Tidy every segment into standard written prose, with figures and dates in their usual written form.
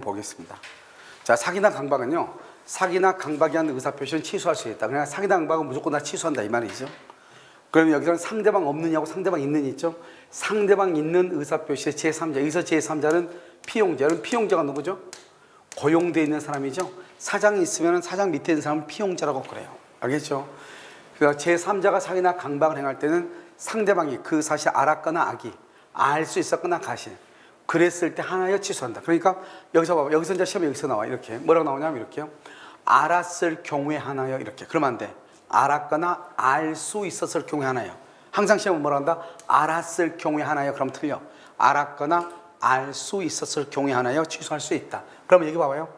보겠습니다. 자, 사기나 강박은요, 사기나 강박이 하는 의사표시는 취소할 수 있다. 그냥 사기나 강박은 무조건 다 취소한다 이 말이죠. 그럼 여기서는 상대방 없느냐고 상대방 있는 있죠. 상대방 있는 의사표시의 제3자. 여기서 제3자는 피용자는 피용자가 누구죠? 고용되어 있는 사람이죠. 사장이 있으면 사장 밑에 있는 사람은 피용자라고 그래요. 알겠죠? 그래서 제3자가 사기나 강박을 행할 때는 상대방이 그 사실 알았거나 악이 알 수 있었거나 가실 그랬을 때 하나여 취소한다. 그러니까 여기서 봐봐. 여기서 이제 시험에 여기서 나와. 이렇게. 뭐라고 나오냐면 이렇게요. 알았을 경우에 하나여 이렇게. 그러면 안 돼. 알았거나 알 수 있었을 경우에 하나여. 항상 시험은 뭐라 한다? 알았을 경우에 하나여. 그럼 틀려. 알았거나 알 수 있었을 경우에 하나여 취소할 수 있다. 그러면 여기 봐봐요.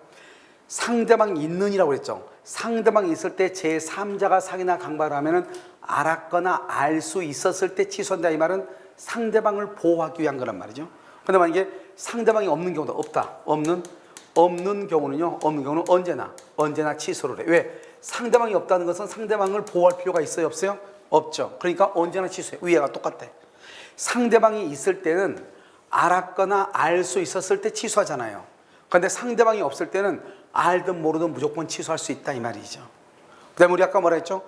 상대방이 있는이라고 그랬죠. 상대방이 있을 때 제3자가 사기나 강박을 하면은 알았거나 알 수 있었을 때 취소한다. 이 말은 상대방을 보호하기 위한 거란 말이죠. 근데 만약에 상대방이 없는 경우도 없다. 없는 경우는요. 없는 경우는 언제나 취소를 해. 왜? 상대방이 없다는 것은 상대방을 보호할 필요가 있어요, 없어요? 없죠. 그러니까 언제나 취소해. 위에가 똑같아. 상대방이 있을 때는 알았거나 알 수 있었을 때 취소하잖아요. 그런데 상대방이 없을 때는 알든 모르든 무조건 취소할 수 있다 이 말이죠. 그다음에 우리 아까 뭐라 했죠?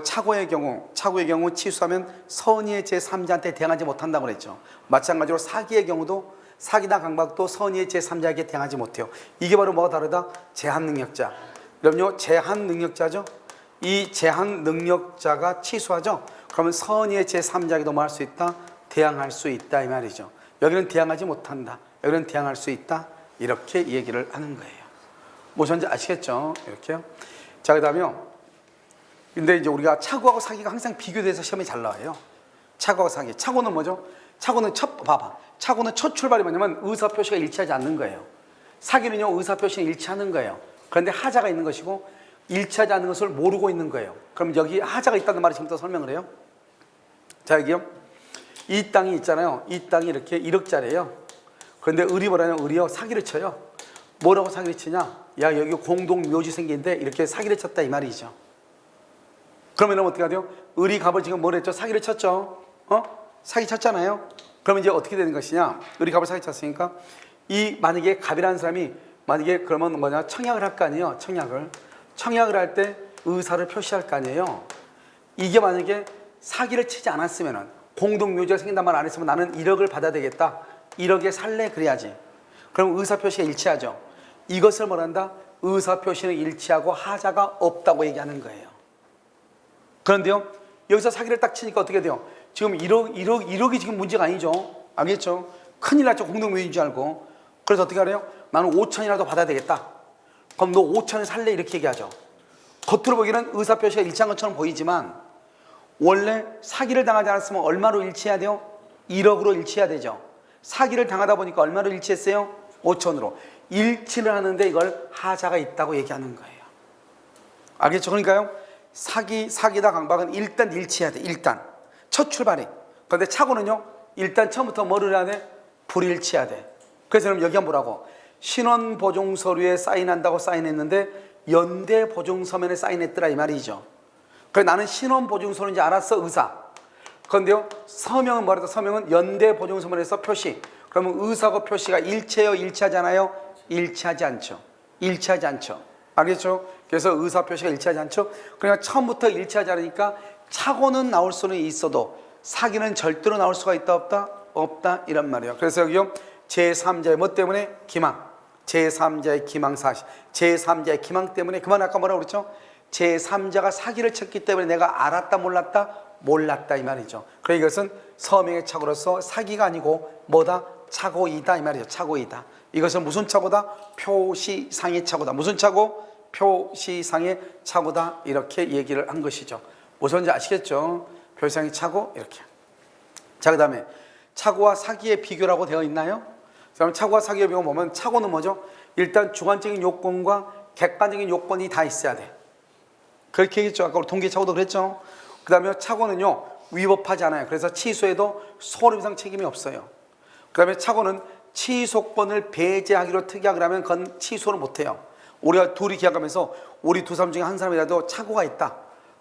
착오의 경우 취소하면 선의의 제3자한테 대항하지 못한다고 그랬죠. 마찬가지로 사기의 경우도 사기나 강박도 선의의 제3자에게 대항하지 못해요. 이게 바로 뭐가 다르다? 제한능력자. 그럼요, 제한능력자죠. 이 제한능력자가 취소하죠. 그러면 선의의 제3자에게도 뭐 할 수 있다? 대항할 수 있다 이 말이죠. 여기는 대항하지 못한다. 여기는 대항할 수 있다. 이렇게 얘기를 하는 거예요. 무엇인지 아시겠죠? 이렇게요. 자, 그 다음에요. 근데 이제 우리가 착오하고 사기가 항상 비교돼서 시험에 잘 나와요. 착오하고 사기. 착오는 뭐죠? 착오는 착오는 첫 출발이 뭐냐면 의사표시가 일치하지 않는 거예요. 사기는요, 의사표시는 일치하는 거예요. 그런데 하자가 있는 것이고 일치하지 않는 것을 모르고 있는 거예요. 그럼 여기 하자가 있다는 말을 지금부터 설명을 해요. 자, 여기요. 이 땅이 있잖아요. 이 땅이 이렇게 1억짜리예요. 그런데 을이 뭐라냐면 을이요, 사기를 쳐요. 뭐라고 사기를 치냐? 야, 여기 공동 묘지 생기는데 이렇게 사기를 쳤다 이 말이죠. 그러면 어떻게 하죠? 을이 갑을 지금 뭘 했죠? 사기를 쳤죠. 사기 쳤잖아요. 그러면 이제 어떻게 되는 것이냐? 을이 갑을 사기 쳤으니까 이 만약에 갑이라는 사람이 만약에 그러면 뭐냐? 청약을 할 거 아니에요. 청약을 할 때 의사를 표시할 거 아니에요. 이게 만약에 사기를 치지 않았으면은 공동 묘지가 생긴단 말 안 했으면 나는 1억을 받아야 되겠다. 1억에 살래 그래야지. 그럼 의사 표시가 일치하죠. 이것을 뭐란다? 의사 표시는 일치하고 하자가 없다고 얘기하는 거예요. 그런데요, 여기서 사기를 딱 치니까 어떻게 돼요? 지금 1억이 지금 문제가 아니죠. 알겠죠? 큰일 났죠. 공동묘지인 줄 알고. 그래서 어떻게 하래요? 나는 5천이라도 받아야 되겠다. 그럼 너 5천을 살래? 이렇게 얘기하죠. 겉으로 보기에는 의사표시가 일치한 것처럼 보이지만 원래 사기를 당하지 않았으면 얼마로 일치해야 돼요? 1억으로 일치해야 되죠. 사기를 당하다 보니까 얼마로 일치했어요? 5천으로. 일치를 하는데 이걸 하자가 있다고 얘기하는 거예요. 알겠죠? 그러니까요. 사기다 강박은 일단 일치해야 돼. 일단 첫 출발이. 그런데 착오는요, 일단 처음부터 뭐를 해야 돼? 불일치해야 돼. 그래서 여러분 여기 한번 보라고. 신원보증서류에 사인한다고 사인했는데 연대보증서면에 사인했더라 이 말이죠. 그래, 나는 신원보증서류인지 알았어, 의사. 그런데요, 서명은 뭐라도 서명은 연대보증서면에서 표시. 그러면 의사고 표시가 일치해요, 일치하지 않아요? 일치하지 않죠. 알겠죠? 그래서 의사 표시가 일치하지 않죠? 그러니까 처음부터 일치하지 않으니까 착오는 나올 수는 있어도 사기는 절대로 나올 수가 있다, 없다? 없다, 이런 말이에요. 그래서 여기요, 제3자의 뭐 때문에? 기망. 제3자의 기망 사실. 제3자의 기망 때문에, 그만 아까 뭐라고 그랬죠? 제3자가 사기를 쳤기 때문에 내가 알았다, 몰랐다 이 말이죠. 그러니까 이것은 서명의 착오로서 사기가 아니고 뭐다? 착오이다 이 말이죠. 착오이다. 이것은 무슨 착오다? 표시상의 착오다. 무슨 착오? 표시상의 착오다. 이렇게 얘기를 한 것이죠. 무슨지 아시겠죠? 표시상의 착오 이렇게. 자, 그 다음에 착오와 사기의 비교라고 되어 있나요? 그럼 착오와 사기의 비교 보면 착오는 뭐죠? 일단 주관적인 요건과 객관적인 요건이 다 있어야 돼. 그렇게 얘기했죠. 아까 우리 동기 착오도 그랬죠. 그 다음에 착오는요, 위법하지 않아요. 그래서 취소해도 소름이상 책임이 없어요. 그 다음에 착오는 취소권을 배제하기로 특약을 하면 그건 취소를 못해요. 우리가 둘이 계약하면서 우리 두 사람 중에 한 사람이라도 착오가 있다.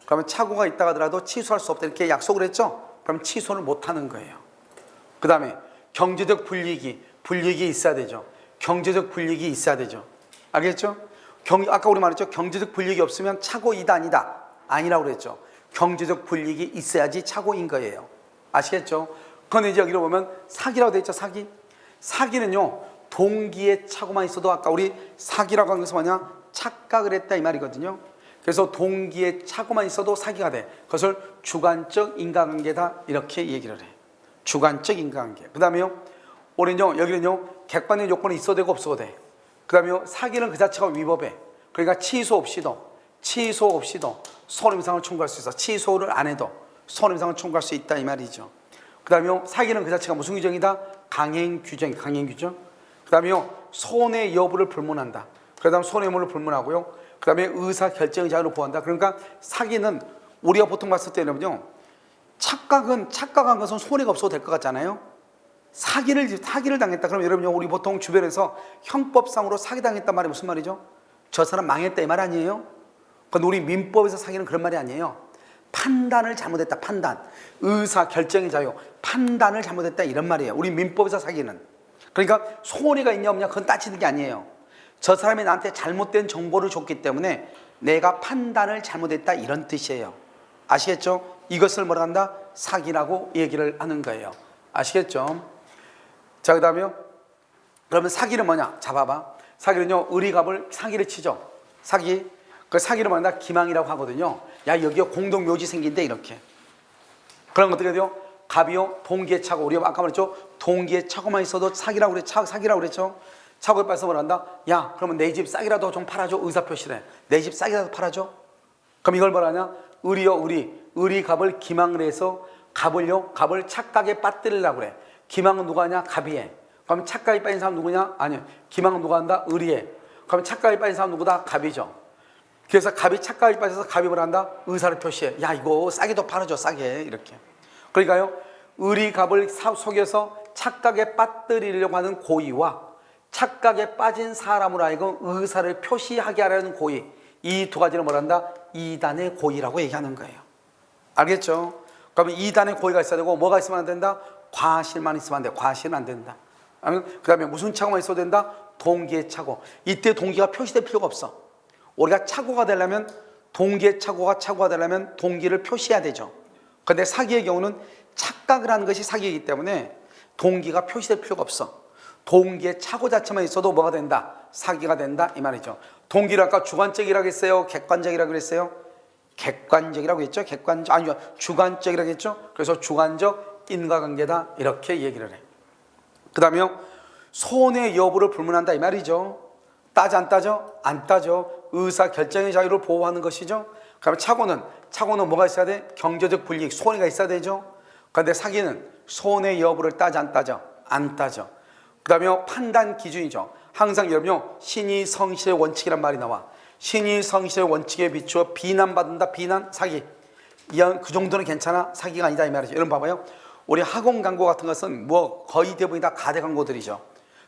그러면 착오가 있다 하더라도 취소할 수 없다. 이렇게 약속을 했죠. 그럼 취소를 못하는 거예요. 그 다음에 경제적 불이익이 있어야 되죠. 경제적 불이익이 있어야 되죠. 알겠죠? 아까 우리 말했죠. 경제적 불이익이 없으면 착오이다 아니다. 아니라고 그랬죠. 경제적 불이익이 있어야지 착오인 거예요. 아시겠죠? 그런데 이제 여기로 보면 사기라고 되어 있죠. 사기. 사기는요, 동기에 착오만 있어도 아까 우리 사기라고 한 것은 뭐냐? 착각을 했다 이 말이거든요. 그래서 동기에 착오만 있어도 사기가 돼. 그것을 주관적 인과관계다 이렇게 얘기를 해. 주관적 인과관계. 그 다음에요, 우리는요, 여기는요, 객관적 요건이 있어도 되고 없어도 돼. 그 다음에요, 사기는 그 자체가 위법해. 그러니까 취소 없이도 손해배상을 청구할 수 있어. 취소를 안 해도 손해배상을 청구할 수 있다 이 말이죠. 그 다음에요, 사기는 그 자체가 무슨 규정이다? 강행 규정. 그 다음에요, 손해 여부를 불문한다. 그 다음 손해 여부를 불문하고요. 그 다음에 의사 결정의 자유를 보호한다. 그러니까 사기는 우리가 보통 봤을 때는요, 착각한 것은 손해가 없어도 될 것 같잖아요. 사기를 당했다. 그럼 여러분요, 우리 보통 주변에서 형법상으로 사기당했단 말이 무슨 말이죠? 저 사람 망했다 이 말 아니에요? 근데 우리 민법에서 사기는 그런 말이 아니에요. 판단을 잘못했다. 판단. 의사 결정의 자유. 판단을 잘못했다 이런 말이에요. 우리 민법에서 사기는. 그러니까 손해가 있냐 없냐 그건 따지는 게 아니에요. 저 사람이 나한테 잘못된 정보를 줬기 때문에 내가 판단을 잘못했다 이런 뜻이에요. 아시겠죠? 이것을 뭐라 한다? 사기라고 얘기를 하는 거예요. 아시겠죠? 자, 그 다음에요. 그러면 사기는 뭐냐? 자, 봐봐. 사기는요, 의리갑을 사기를 치죠. 사기. 그 사기를 말한다 기망이라고 하거든요. 야, 여기에 공동묘지 생긴대 이렇게. 그럼 어떻게 돼요? 갑이요, 동기에 차고. 우리가 아까 말했죠? 동기에 차고만 있어도 사기라고 그랬죠? 차고에 빠져서 뭐라 한다? 야, 그러면 내 집 싹이라도 좀 팔아줘. 의사표시래. 내 집 싹이라도 팔아줘. 그럼 이걸 뭐라 하냐? 의리갑을 기망을 해서 갑을 착각에 빠뜨리려고 그래. 기망은 누가 하냐? 갑이 해. 그럼 착각에 빠진 사람 누구냐? 아니요. 기망은 누가 한다? 의리해. 그럼 착각에 빠진 사람 누구다? 갑이죠. 그래서 갑이 착각에 빠져서 갑이 뭘 한다? 의사를 표시해. 야, 이거 싸게도 팔아줘. 싸게. 이렇게. 그러니까요, 의리갑을 속여서 착각에 빠뜨리려고 하는 고의와 착각에 빠진 사람으로 하여금 의사를 표시하게 하려는 고의, 이 두 가지를 뭘 한다? 이단의 고의라고 얘기하는 거예요. 알겠죠? 그러면 이단의 고의가 있어야 되고 뭐가 있으면 안 된다? 과실만 있으면 안 돼. 과실은 안 된다. 그 다음에 무슨 착오만 있어도 된다? 동기의 착오. 이때 동기가 표시될 필요가 없어. 우리가 착오가 되려면 동기의 착오가 되려면 동기를 표시해야 되죠. 그런데 사기의 경우는 착각을 하는 것이 사기이기 때문에 동기가 표시될 필요가 없어. 동기의 착오 자체만 있어도 뭐가 된다? 사기가 된다 이 말이죠. 동기를 아까 주관적이라고 했어요? 객관적이라고 했어요? 객관적이라고 했죠? 아니요, 주관적이라고 했죠? 그래서 주관적 인과관계다 이렇게 얘기를 해. 그 다음에요, 손해 여부를 불문한다 이 말이죠. 따져 안 따져? 안 따져. 의사 결정의 자유를 보호하는 것이죠. 그러면 착오는 뭐가 있어야 돼? 경제적 불이익, 손해가 있어야 되죠. 그런데 사기는 손해 여부를 따져 안 따져? 안 따져. 그 다음에 판단 기준이죠. 항상 여러분요, 신의 성실의 원칙이란 말이 나와. 신의 성실의 원칙에 비추어 비난받는다. 비난, 사기. 그 정도는 괜찮아. 사기가 아니다 이 말이죠. 여러분 봐봐요. 우리 학원 광고 같은 것은 뭐 거의 대부분이 다 가대 광고들이죠.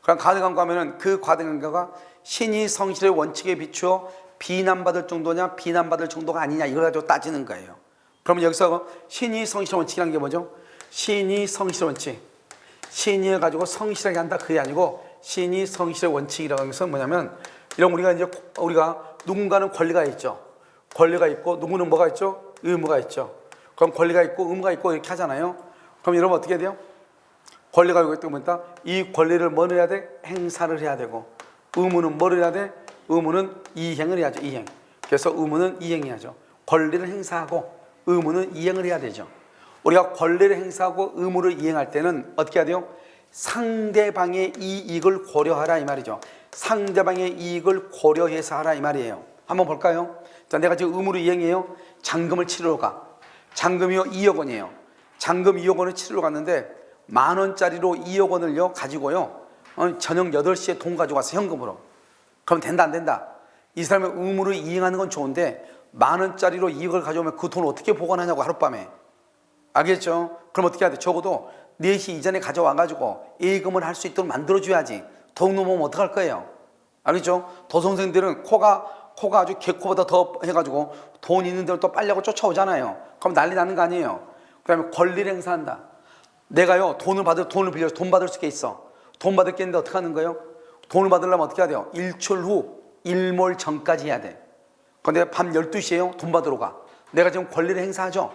그럼 가대 광고 하면은 그 가대 광고가 신의 성실의 원칙에 비추어 비난받을 정도냐 비난받을 정도가 아니냐 이걸 가지고 따지는 거예요. 그러면 여기서 신의 성실의 원칙이라는 게 뭐죠? 신의 성실의 원칙. 신의를 가지고 성실하게 한다 그게 아니고 신의 성실의 원칙이라는 것은 뭐냐면 이런 우리가 누군가는 권리가 있죠. 권리가 있고 누구는 뭐가 있죠? 의무가 있죠. 그럼 권리가 있고 의무가 있고 이렇게 하잖아요. 그럼 여러분 어떻게 돼요? 권리가 있고 뭐다? 이 권리를 뭐 해야 돼? 행사를 해야 되고 의무는 뭐를 해야 돼? 의무는 이행을 해야죠. 이행. 그래서 의무는 이행해야죠. 권리를 행사하고 의무는 이행을 해야 되죠. 우리가 권리를 행사하고 의무를 이행할 때는 어떻게 해야 돼요? 상대방의 이익을 고려하라 이 말이죠. 상대방의 이익을 고려해서 하라 이 말이에요. 한번 볼까요? 자, 내가 지금 의무를 이행해요. 잔금을 치르러 가. 잔금이요 2억 원이에요. 잔금 2억 원을 치르러 갔는데 10,000원짜리로 2억 원을요 가지고요 저녁 8시에 돈 가지고 와서 현금으로. 그럼 된다 안 된다? 이 사람의 의무를 이행하는 건 좋은데 10,000원짜리로 2억을 가져오면 그 돈을 어떻게 보관하냐고 하룻밤에. 알겠죠? 그럼 어떻게 해야 돼? 적어도 4시 이전에 가져와가지고 예금을 할 수 있도록 만들어줘야지. 더욱 넘으면 어떡할 거예요? 알겠죠? 도선생들은 코가 아주 개코보다 더 해가지고 돈 있는 대로 또 빨려고 쫓아오잖아요. 그럼 난리 나는 거 아니에요? 그 다음에 권리를 행사한다. 내가요 돈을 빌려서 돈 받을 수 있어. 돈 받을 게 있는데 어떻게 하는 거예요? 돈을 받으려면 어떻게 해야 돼요? 일출 후 일몰 전까지 해야 돼. 근데 밤 12시에요? 돈 받으러 가. 내가 지금 권리를 행사하죠.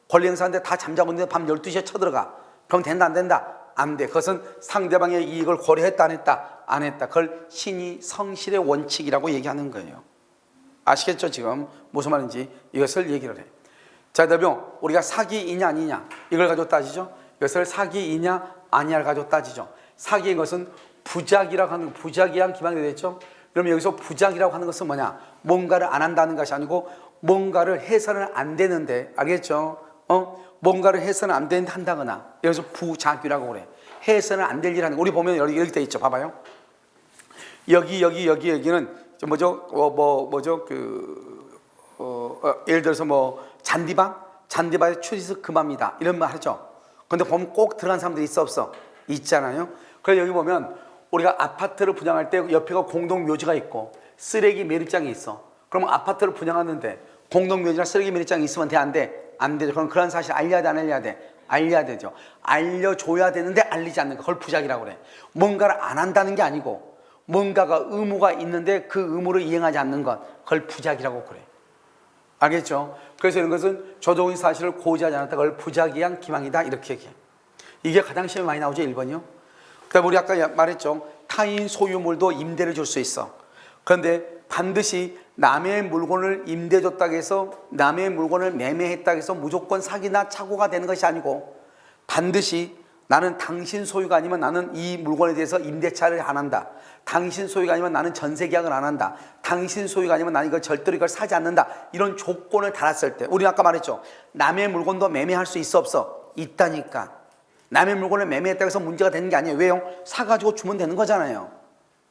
권리 행사하는데 다 잠자고 있는데 밤 12시에 쳐들어가. 그럼 된다 안 된다? 안 돼. 그것은 상대방의 이익을 고려했다 안 했다? 안 했다. 그걸 신이 성실의 원칙이라고 얘기하는 거예요. 아시겠죠? 지금 무슨 말인지 이것을 얘기를 해. 자, 그다음에 우리가 사기이냐 아니냐 이걸 가지고 따지죠. 이것을 사기이냐 아니냐를 가지고 따지죠. 사기인 것은 부작이라고 하는, 부작위한 기반이 되겠죠. 그러면 여기서 부작이라고 하는 것은 뭐냐? 뭔가를 안 한다는 것이 아니고 뭔가를 해서는 안 되는데, 알겠죠? 뭔가를 해서는 안 되는데 한다거나, 여기서 부작위라고 그래. 해서는 안 될 일 하는 거. 우리 보면 여기 돼 있죠. 봐봐요. 여기는 뭐죠? 예를 들어서 잔디밭에 추리스 금합니다. 이런 말 하죠. 근데 보면 꼭 들어간 사람들이 있어 없어? 있잖아요. 그래서 여기 보면 우리가 아파트를 분양할 때 옆에가 공동묘지가 있고 쓰레기 매립장이 있어. 그러면 아파트를 분양하는데 공동묘지나 쓰레기 매립장이 있으면 돼? 안 돼? 안 되죠. 그럼 그런 사실 알려야 돼? 안 알려야 돼? 알려야 되죠. 알려줘야 되는데 알리지 않는 거, 그걸 부작이라고 그래. 뭔가를 안 한다는 게 아니고 뭔가가 의무가 있는데 그 의무를 이행하지 않는 것, 그걸 부작이라고 그래. 알겠죠? 그래서 이런 것은 조동의 사실을 고지하지 않았다. 그걸 부작위한 기망이다. 이렇게 얘기해. 이게 가장 시험에 많이 나오죠. 1번이요. 그다음에 우리 아까 말했죠. 타인 소유물도 임대를 줄 수 있어. 그런데 반드시 남의 물건을 임대줬다고 해서, 남의 물건을 매매했다고 해서 무조건 사기나 착오가 되는 것이 아니고, 반드시 나는 당신 소유가 아니면 나는 이 물건에 대해서 임대차를 안 한다. 당신 소유가 아니면 나는 전세 계약을 안 한다. 당신 소유가 아니면 나는 이걸 절대로 이걸 사지 않는다. 이런 조건을 달았을 때, 우리 아까 말했죠. 남의 물건도 매매할 수 있어 없어? 있다니까. 남의 물건을 매매했다고 해서 문제가 되는 게 아니에요. 왜요? 사가지고 주면 되는 거잖아요.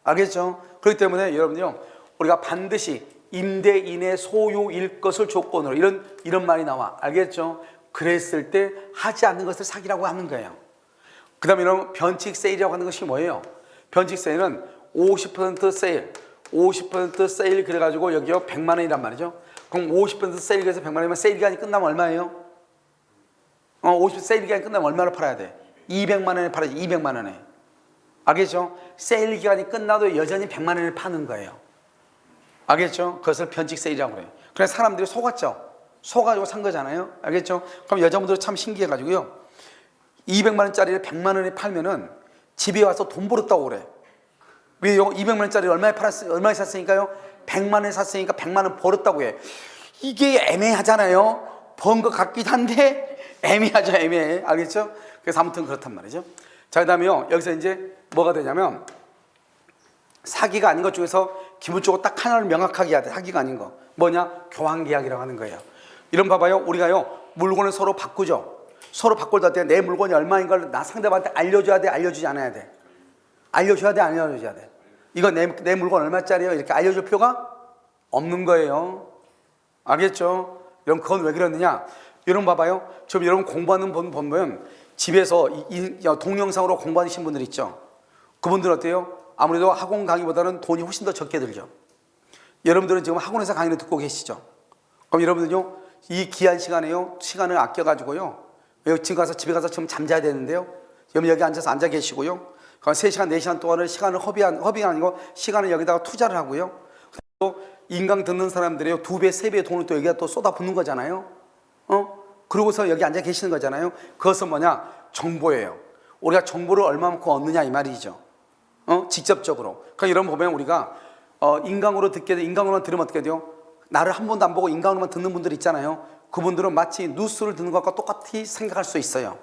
알겠죠? 그렇기 때문에 여러분요, 우리가 반드시 임대인의 소유일 것을 조건으로, 이런 말이 나와. 알겠죠? 그랬을 때 하지 않는 것을 사기라고 하는 거예요. 그 다음에 이런 변칙 세일이라고 하는 것이 뭐예요? 변칙 세일은 50% 세일, 50% 세일 그래가지고 여기요 100만 원이란 말이죠. 그럼 50% 세일 그래서 100만 원이면 세일 기간이 끝나면 얼마예요? 50% 세일 기간이 끝나면 얼마를 팔아야 돼? 200만 원에 팔아야지. 200만 원에. 알겠죠? 세일 기간이 끝나도 여전히 100만 원을 파는 거예요. 알겠죠? 그것을 변칙 세일이라고 그래요. 그래서 사람들이 속았죠. 속아가지고 산 거잖아요. 알겠죠? 그럼 여자분들 참 신기해가지고요, 200만 원짜리를 100만 원에 팔면은 집에 와서 돈 벌었다고 그래. 왜요? 200만 원짜리 얼마에 샀으니까요? 100만 원에 샀으니까 100만 원 벌었다고 해. 이게 애매하잖아요. 번 것 같기도 한데 애매하죠. 애매해. 알겠죠? 그래서 아무튼 그렇단 말이죠. 자, 그 다음에요, 여기서 이제 뭐가 되냐면, 사기가 아닌 것 중에서 기본적으로 딱 하나를 명확하게 해야 돼. 사기가 아닌 거 뭐냐? 교환계약이라고 하는 거예요. 이런 봐봐요. 우리가요 물건을 서로 바꾸죠. 서로 바꿀 때 내 물건이 얼마인 걸 나 상대방한테 알려줘야 돼? 알려주지 않아야 돼? 알려줘야 돼? 안 알려줘야 돼? 이거 내 물건 얼마짜리예요? 이렇게 알려줄 필요가 없는 거예요. 알겠죠? 여러분, 그건 왜 그러느냐? 여러분 봐봐요. 지금 여러분 공부하는 분 보면 집에서 동영상으로 공부하시는 분들 있죠. 그분들 어때요? 아무래도 학원 강의보다는 돈이 훨씬 더 적게 들죠. 여러분들은 지금 학원에서 강의를 듣고 계시죠. 그럼 여러분들요, 이 귀한 시간을 아껴가지고요, 지금 가서 집에 가서 지금 잠자야 되는데요, 여기 앉아서 앉아 계시고요, 3시간 4시간 동안을 시간을 허비가 아니고 시간을 여기다가 투자를 하고요, 또 인강 듣는 사람들이요 2배 3배의 돈을 또 여기다 또 쏟아붓는 거잖아요. 그러고서 여기 앉아 계시는 거잖아요. 그것은 뭐냐? 정보예요. 우리가 정보를 얼마만큼 얻느냐 이 말이죠. 직접적으로. 그러니까 이런 보면 우리가 인강으로만 들으면 어떻게 돼요? 나를 한 번도 안 보고 인강으로만 듣는 분들 있잖아요. 그분들은 마치 뉴스를 듣는 것과 똑같이 생각할 수 있어요.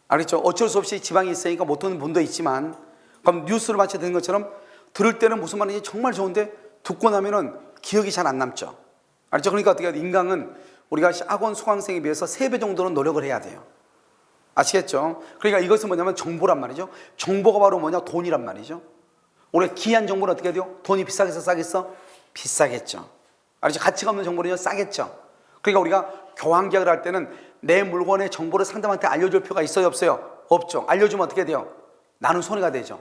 알겠죠? 어쩔 수 없이 지방이 있으니까 못 듣는 분도 있지만, 그럼 뉴스를 마치 듣는 것처럼 들을 때는 무슨 말인지 정말 좋은데 듣고 나면은 기억이 잘 안 남죠. 알죠? 그러니까 어떻게 해야 돼? 인강은 우리가 학원 수강생에 비해서 3배 정도는 노력을 해야 돼요. 아시겠죠? 그러니까 이것은 뭐냐면 정보란 말이죠. 정보가 바로 뭐냐? 돈이란 말이죠. 우리가 귀한 정보는 어떻게 돼요? 돈이 비싸겠어? 싸겠어? 비싸겠죠. 알죠? 가치가 없는 정보는요? 싸겠죠. 그러니까 우리가 교환계약을 할 때는 내 물건의 정보를 상대방한테 알려줄 필요가 있어요? 없어요? 없죠. 알려주면 어떻게 돼요? 나는 손해가 되죠.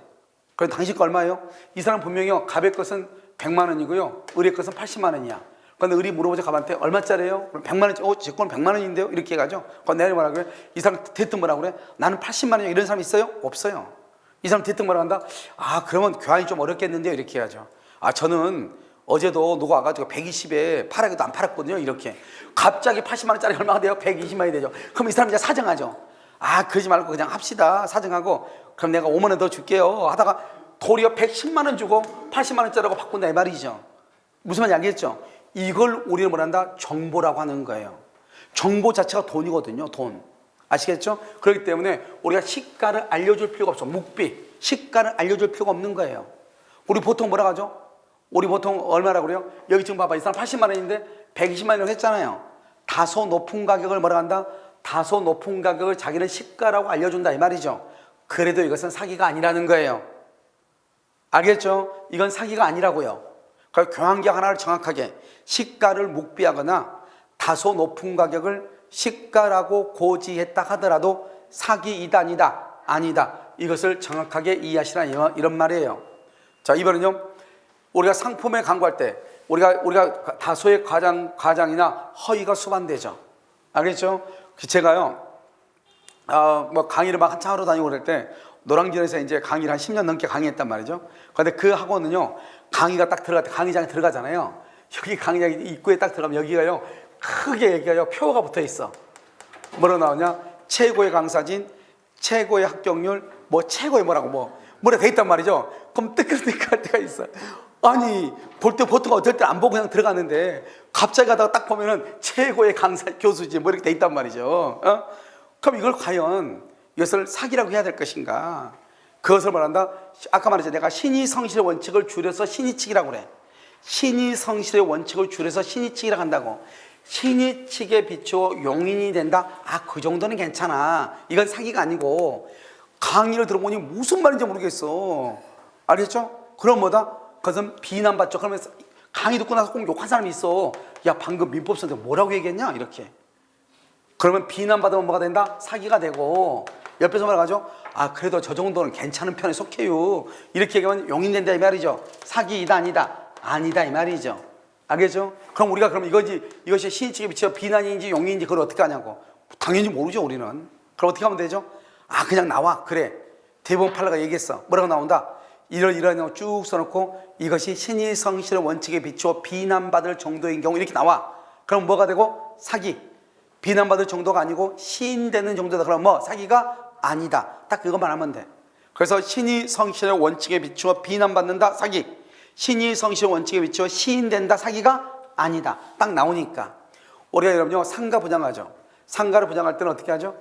그럼 당신 거 얼마예요? 이 사람 분명히요, 갑의 것은 100만 원이고요 을의 것은 80만 원이야. 근데 을이 물어보죠. 갑한테 얼마짜리예요? 그럼 100만 원. 제 거는 100만 원인데요? 이렇게 해가죠. 그럼 내가 뭐라 그래? 이 사람 대뜸 뭐라 그래? 나는 80만 원이야. 이런 사람 있어요? 없어요. 이 사람 대뜸 뭐라 한다? 아, 그러면 교환이 좀 어렵겠는데요? 이렇게 해야죠. 아, 저는 어제도 누가 와가지고 120에 팔아도 안 팔았거든요. 이렇게. 갑자기 80만 원짜리 얼마가 돼요? 120만 원이 되죠. 그럼 이 사람 이제 사정하죠. 아, 그러지 말고 그냥 합시다. 사정하고 그럼 내가 5만 원 더 줄게요. 하다가 도리어 110만 원 주고 80만 원짜리라고 바꾼다 이 말이죠. 무슨 말인지 알겠죠? 이걸 우리는 뭐란다? 정보라고 하는 거예요. 정보 자체가 돈이거든요. 돈. 아시겠죠? 그렇기 때문에 우리가 시가를 알려줄 필요가 없어. 묵비. 시가를 알려줄 필요가 없는 거예요. 우리 보통 뭐라 하죠? 우리 보통 얼마라고 그래요? 여기 지금 봐봐. 이 사람 80만 원인데 120만 원이라고 했잖아요. 다소 높은 가격을 뭐라 한다? 다소 높은 가격을 자기는 시가라고 알려준다 이 말이죠. 그래도 이것은 사기가 아니라는 거예요. 알겠죠? 이건 사기가 아니라고요. 그러니까 교환계약 하나를 정확하게 시가를 묵비하거나 다소 높은 가격을 시가라고 고지했다 하더라도 사기이다 아니다 이것을 정확하게 이해하시라 이런 말이에요. 자, 이번엔요, 우리가 상품에 광고할 때 우리가 다소의 과장이나 허위가 수반되죠. 알겠죠? 제가요 뭐 강의를 막 한참 하러 다니고 그럴 때 노량진에서 이제 강의를 한 10년 넘게 강의했단 말이죠. 그런데 그 학원은요, 강의가 딱 들어갈 때 강의장에 들어가잖아요. 여기 강의장 입구에 딱 들어가면 여기가요 크게 여기가요 표가 붙어 있어. 뭐로 나오냐? 최고의 강사진, 최고의 합격률, 뭐 최고의 뭐라 돼 있단 말이죠. 그럼 뜨끈뜨끈할 때가 있어. 아니, 볼 때 보통 어떨 때 안 보고 그냥 들어가는데 갑자기 가다가 딱 보면은 최고의 강사 교수지 뭐 이렇게 돼 있단 말이죠. 그럼 이걸 과연 이것을 사기라고 해야 될 것인가? 그것을 말한다. 아까 말했죠. 내가 신의성실의 원칙을 줄여서 신의칙이라고 그래. 신의성실의 원칙을 줄여서 신의칙이라고 한다고. 신의칙에 비추어 용인이 된다? 아, 그 정도는 괜찮아. 이건 사기가 아니고. 강의를 들어보니 무슨 말인지 모르겠어. 알겠죠? 그럼 뭐다? 그것은 비난받죠. 그러면서 강의 듣고 나서 꼭 욕한 사람이 있어. 야, 방금 민법선생 뭐라고 얘기했냐? 이렇게. 그러면 비난받으면 뭐가 된다? 사기가 되고. 옆에서 말하죠. 아, 그래도 저 정도는 괜찮은 편에 속해요. 이렇게 얘기하면 용인된다 이 말이죠. 사기이다 아니다 이 말이죠. 알겠죠? 그럼 우리가 이것이 신의칙에 비추어 비난인지 용인인지 그걸 어떻게 하냐고. 당연히 모르죠 우리는. 그럼 어떻게 하면 되죠? 아, 그냥 나와. 그래. 대법원 판례가 얘기했어. 뭐라고 나온다? 이런 거 쭉 써놓고 이것이 신의성실의 원칙에 비추어 비난받을 정도인 경우 이렇게 나와. 그럼 뭐가 되고? 사기. 비난받을 정도가 아니고 시인되는 정도다. 그럼 뭐? 사기가 아니다. 딱 그것만 하면 돼. 그래서 신의성실의 원칙에 비추어 비난받는다. 사기. 신의성실의 원칙에 비추어 시인된다. 사기가 아니다. 딱 나오니까. 우리가 여러분요 상가 부장하죠. 상가를 부장할 때는 어떻게 하죠?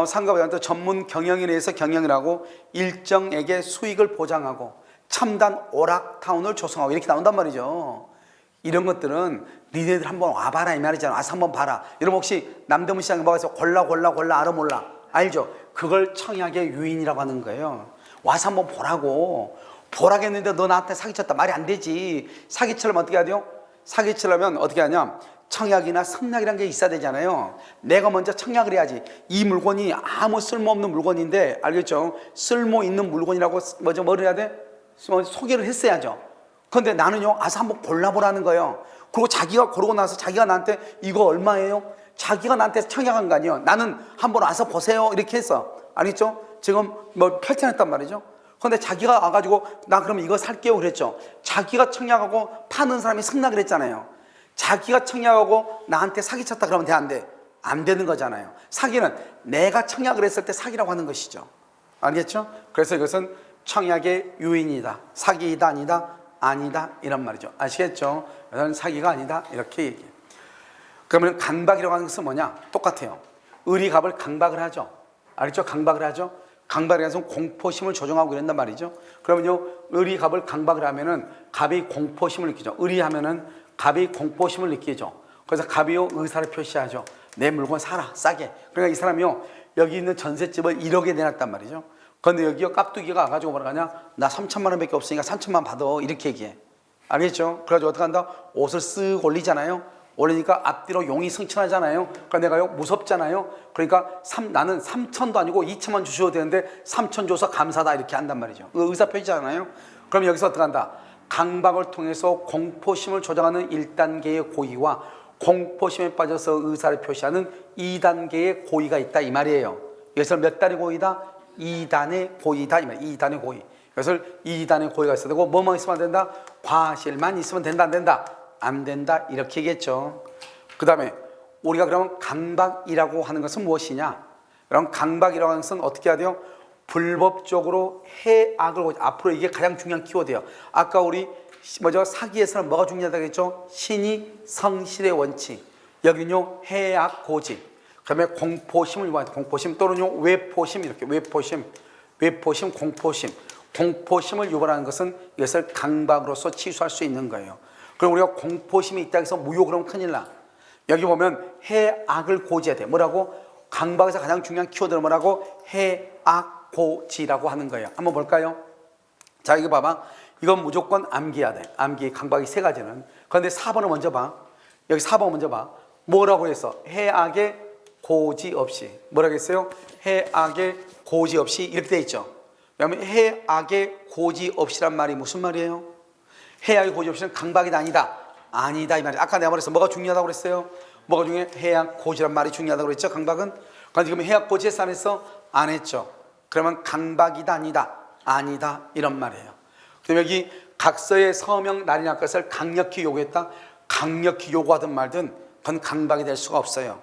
상가 부장할 때 전문 경영인에 의해서 경영을 하고 일정에게 수익을 보장하고 첨단 오락타운을 조성하고 이렇게 나온단 말이죠. 이런 것들은 니네들 한번 와봐라 이 말이잖아. 와서 한번 봐라. 여러분 혹시 남대문 시장에 와서 골라 알아 몰라? 알죠? 그걸 청약의 유인이라고 하는 거예요. 와서 한번 보라고. 보라겠는데 너 나한테 사기쳤다. 말이 안 되지. 사기치려면 어떻게 해야 돼요? 사기치려면 어떻게 하냐? 청약이나 승낙이라는 게 있어야 되잖아요. 내가 먼저 청약을 해야지. 이 물건이 아무 쓸모없는 물건인데 알겠죠? 쓸모 있는 물건이라고 뭐를 해야 돼? 소개를 했어야죠. 그런데 나는요 와서 한번 골라보라는 거예요. 그리고 자기가 고르고 나서 자기가 나한테 이거 얼마예요? 자기가 나한테 청약한 거 아니에요. 나는 한번 와서 보세요 이렇게 했어. 알겠죠? 지금 뭐 펼쳐냈단 말이죠. 그런데 자기가 와가지고 나 그럼 이거 살게요 그랬죠. 자기가 청약하고 파는 사람이 승낙을 했잖아요. 자기가 청약하고 나한테 사기쳤다 그러면 돼 안 돼? 안 되는 거잖아요. 사기는 내가 청약을 했을 때 사기라고 하는 것이죠. 알겠죠? 그래서 이것은 청약의 유인이다. 사기이다 아니다 이런 말이죠. 아시겠죠? 이건 사기가 아니다 이렇게 얘기해요. 그러면 강박이라고 하는 것은 뭐냐? 똑같아요. 의리갑을 강박을 하죠. 알겠죠? 강박을 하죠. 강박이라는 것은 공포심을 조정하고 이런단 말이죠. 그러면요 의리갑을 강박을 하면은 갑이 공포심을 느끼죠. 의리하면은 갑이 공포심을 느끼죠. 그래서 갑이요 의사를 표시하죠. 내 물건 사라 싸게. 그러니까 이 사람이요 여기 있는 전셋집을 1억에 내놨단 말이죠. 그런데 여기요 깍두기가 와가지고 뭐라 하냐? 나 3천만 원밖에 없으니까 3천만 받아 이렇게 얘기해. 알겠죠? 그래가지고 어떻게 한다? 옷을 쓱 올리잖아요. 올리니까 앞뒤로 용이 승천하잖아요. 그러니까 내가요 무섭잖아요. 그러니까 나는 3천도 아니고 2천만 주셔도 되는데 3천 줘서 감사다 이렇게 한단 말이죠. 의사 표시잖아요. 그럼 여기서 어떻게 한다? 강박을 통해서 공포심을 조장하는 1단계의 고의와 공포심에 빠져서 의사를 표시하는 2단계의 고의가 있다 이 말이에요. 여기서 몇 단의 고의다? 이단의 고의다 이 말. 이단의 고의. 그것을 이단의 고의가 있어야 되고 뭐만 있으면 안 된다? 과실만 있으면 된다 안 된다? 안 된다 이렇게 얘기했죠. 그 다음에 우리가 그러면 강박이라고 하는 것은 무엇이냐? 그럼 강박이라고 하는 것은 어떻게 해야 돼요? 불법적으로 해악을 앞으로 이게 가장 중요한 키워드예요. 아까 우리 사기에서는 뭐가 중요하다고 했죠? 신이 성실의 원칙. 여기는요 해악 고지. 그다음에 공포심을 요구한다. 공포심 또는요 외포심 이렇게 외포심 공포심을 요구하는 것은 이것을 강박으로서 취소할 수 있는 거예요. 그럼 우리가 공포심이 있다 해서 무효 그러면 큰일 나. 여기 보면 해악을 고지해야 돼. 뭐라고? 강박에서 가장 중요한 키워드는 뭐라고? 해악 고지라고 하는 거예요. 한번 볼까요? 자 이거 봐봐. 이건 무조건 암기해야 돼. 암기 강박이 세 가지는. 그런데 4번을 먼저 봐. 여기 4번 먼저 봐. 뭐라고 했어? 해악의 고지 없이. 뭐라고 했어요? 해악의 고지 없이 이렇게 돼 있죠. 왜냐하면 해악의 고지 없이란 말이 무슨 말이에요? 해악의 고지 없이는 강박이 아니다. 아니다 이 말이에요. 아까 내가 말했어. 뭐가 중요하다고 그랬어요? 뭐가 중요해? 해악 고지란 말이 중요하다고 그랬죠. 강박은. 그런데 지금 해악 고지 했어 안 했어? 안 했죠. 그러면 강박이다 아니다? 아니다 이런 말이에요. 그다음에 여기 각서의 서명 날이나 것을 강력히 요구했다. 강력히 요구하든 말든 그건 강박이 될 수가 없어요.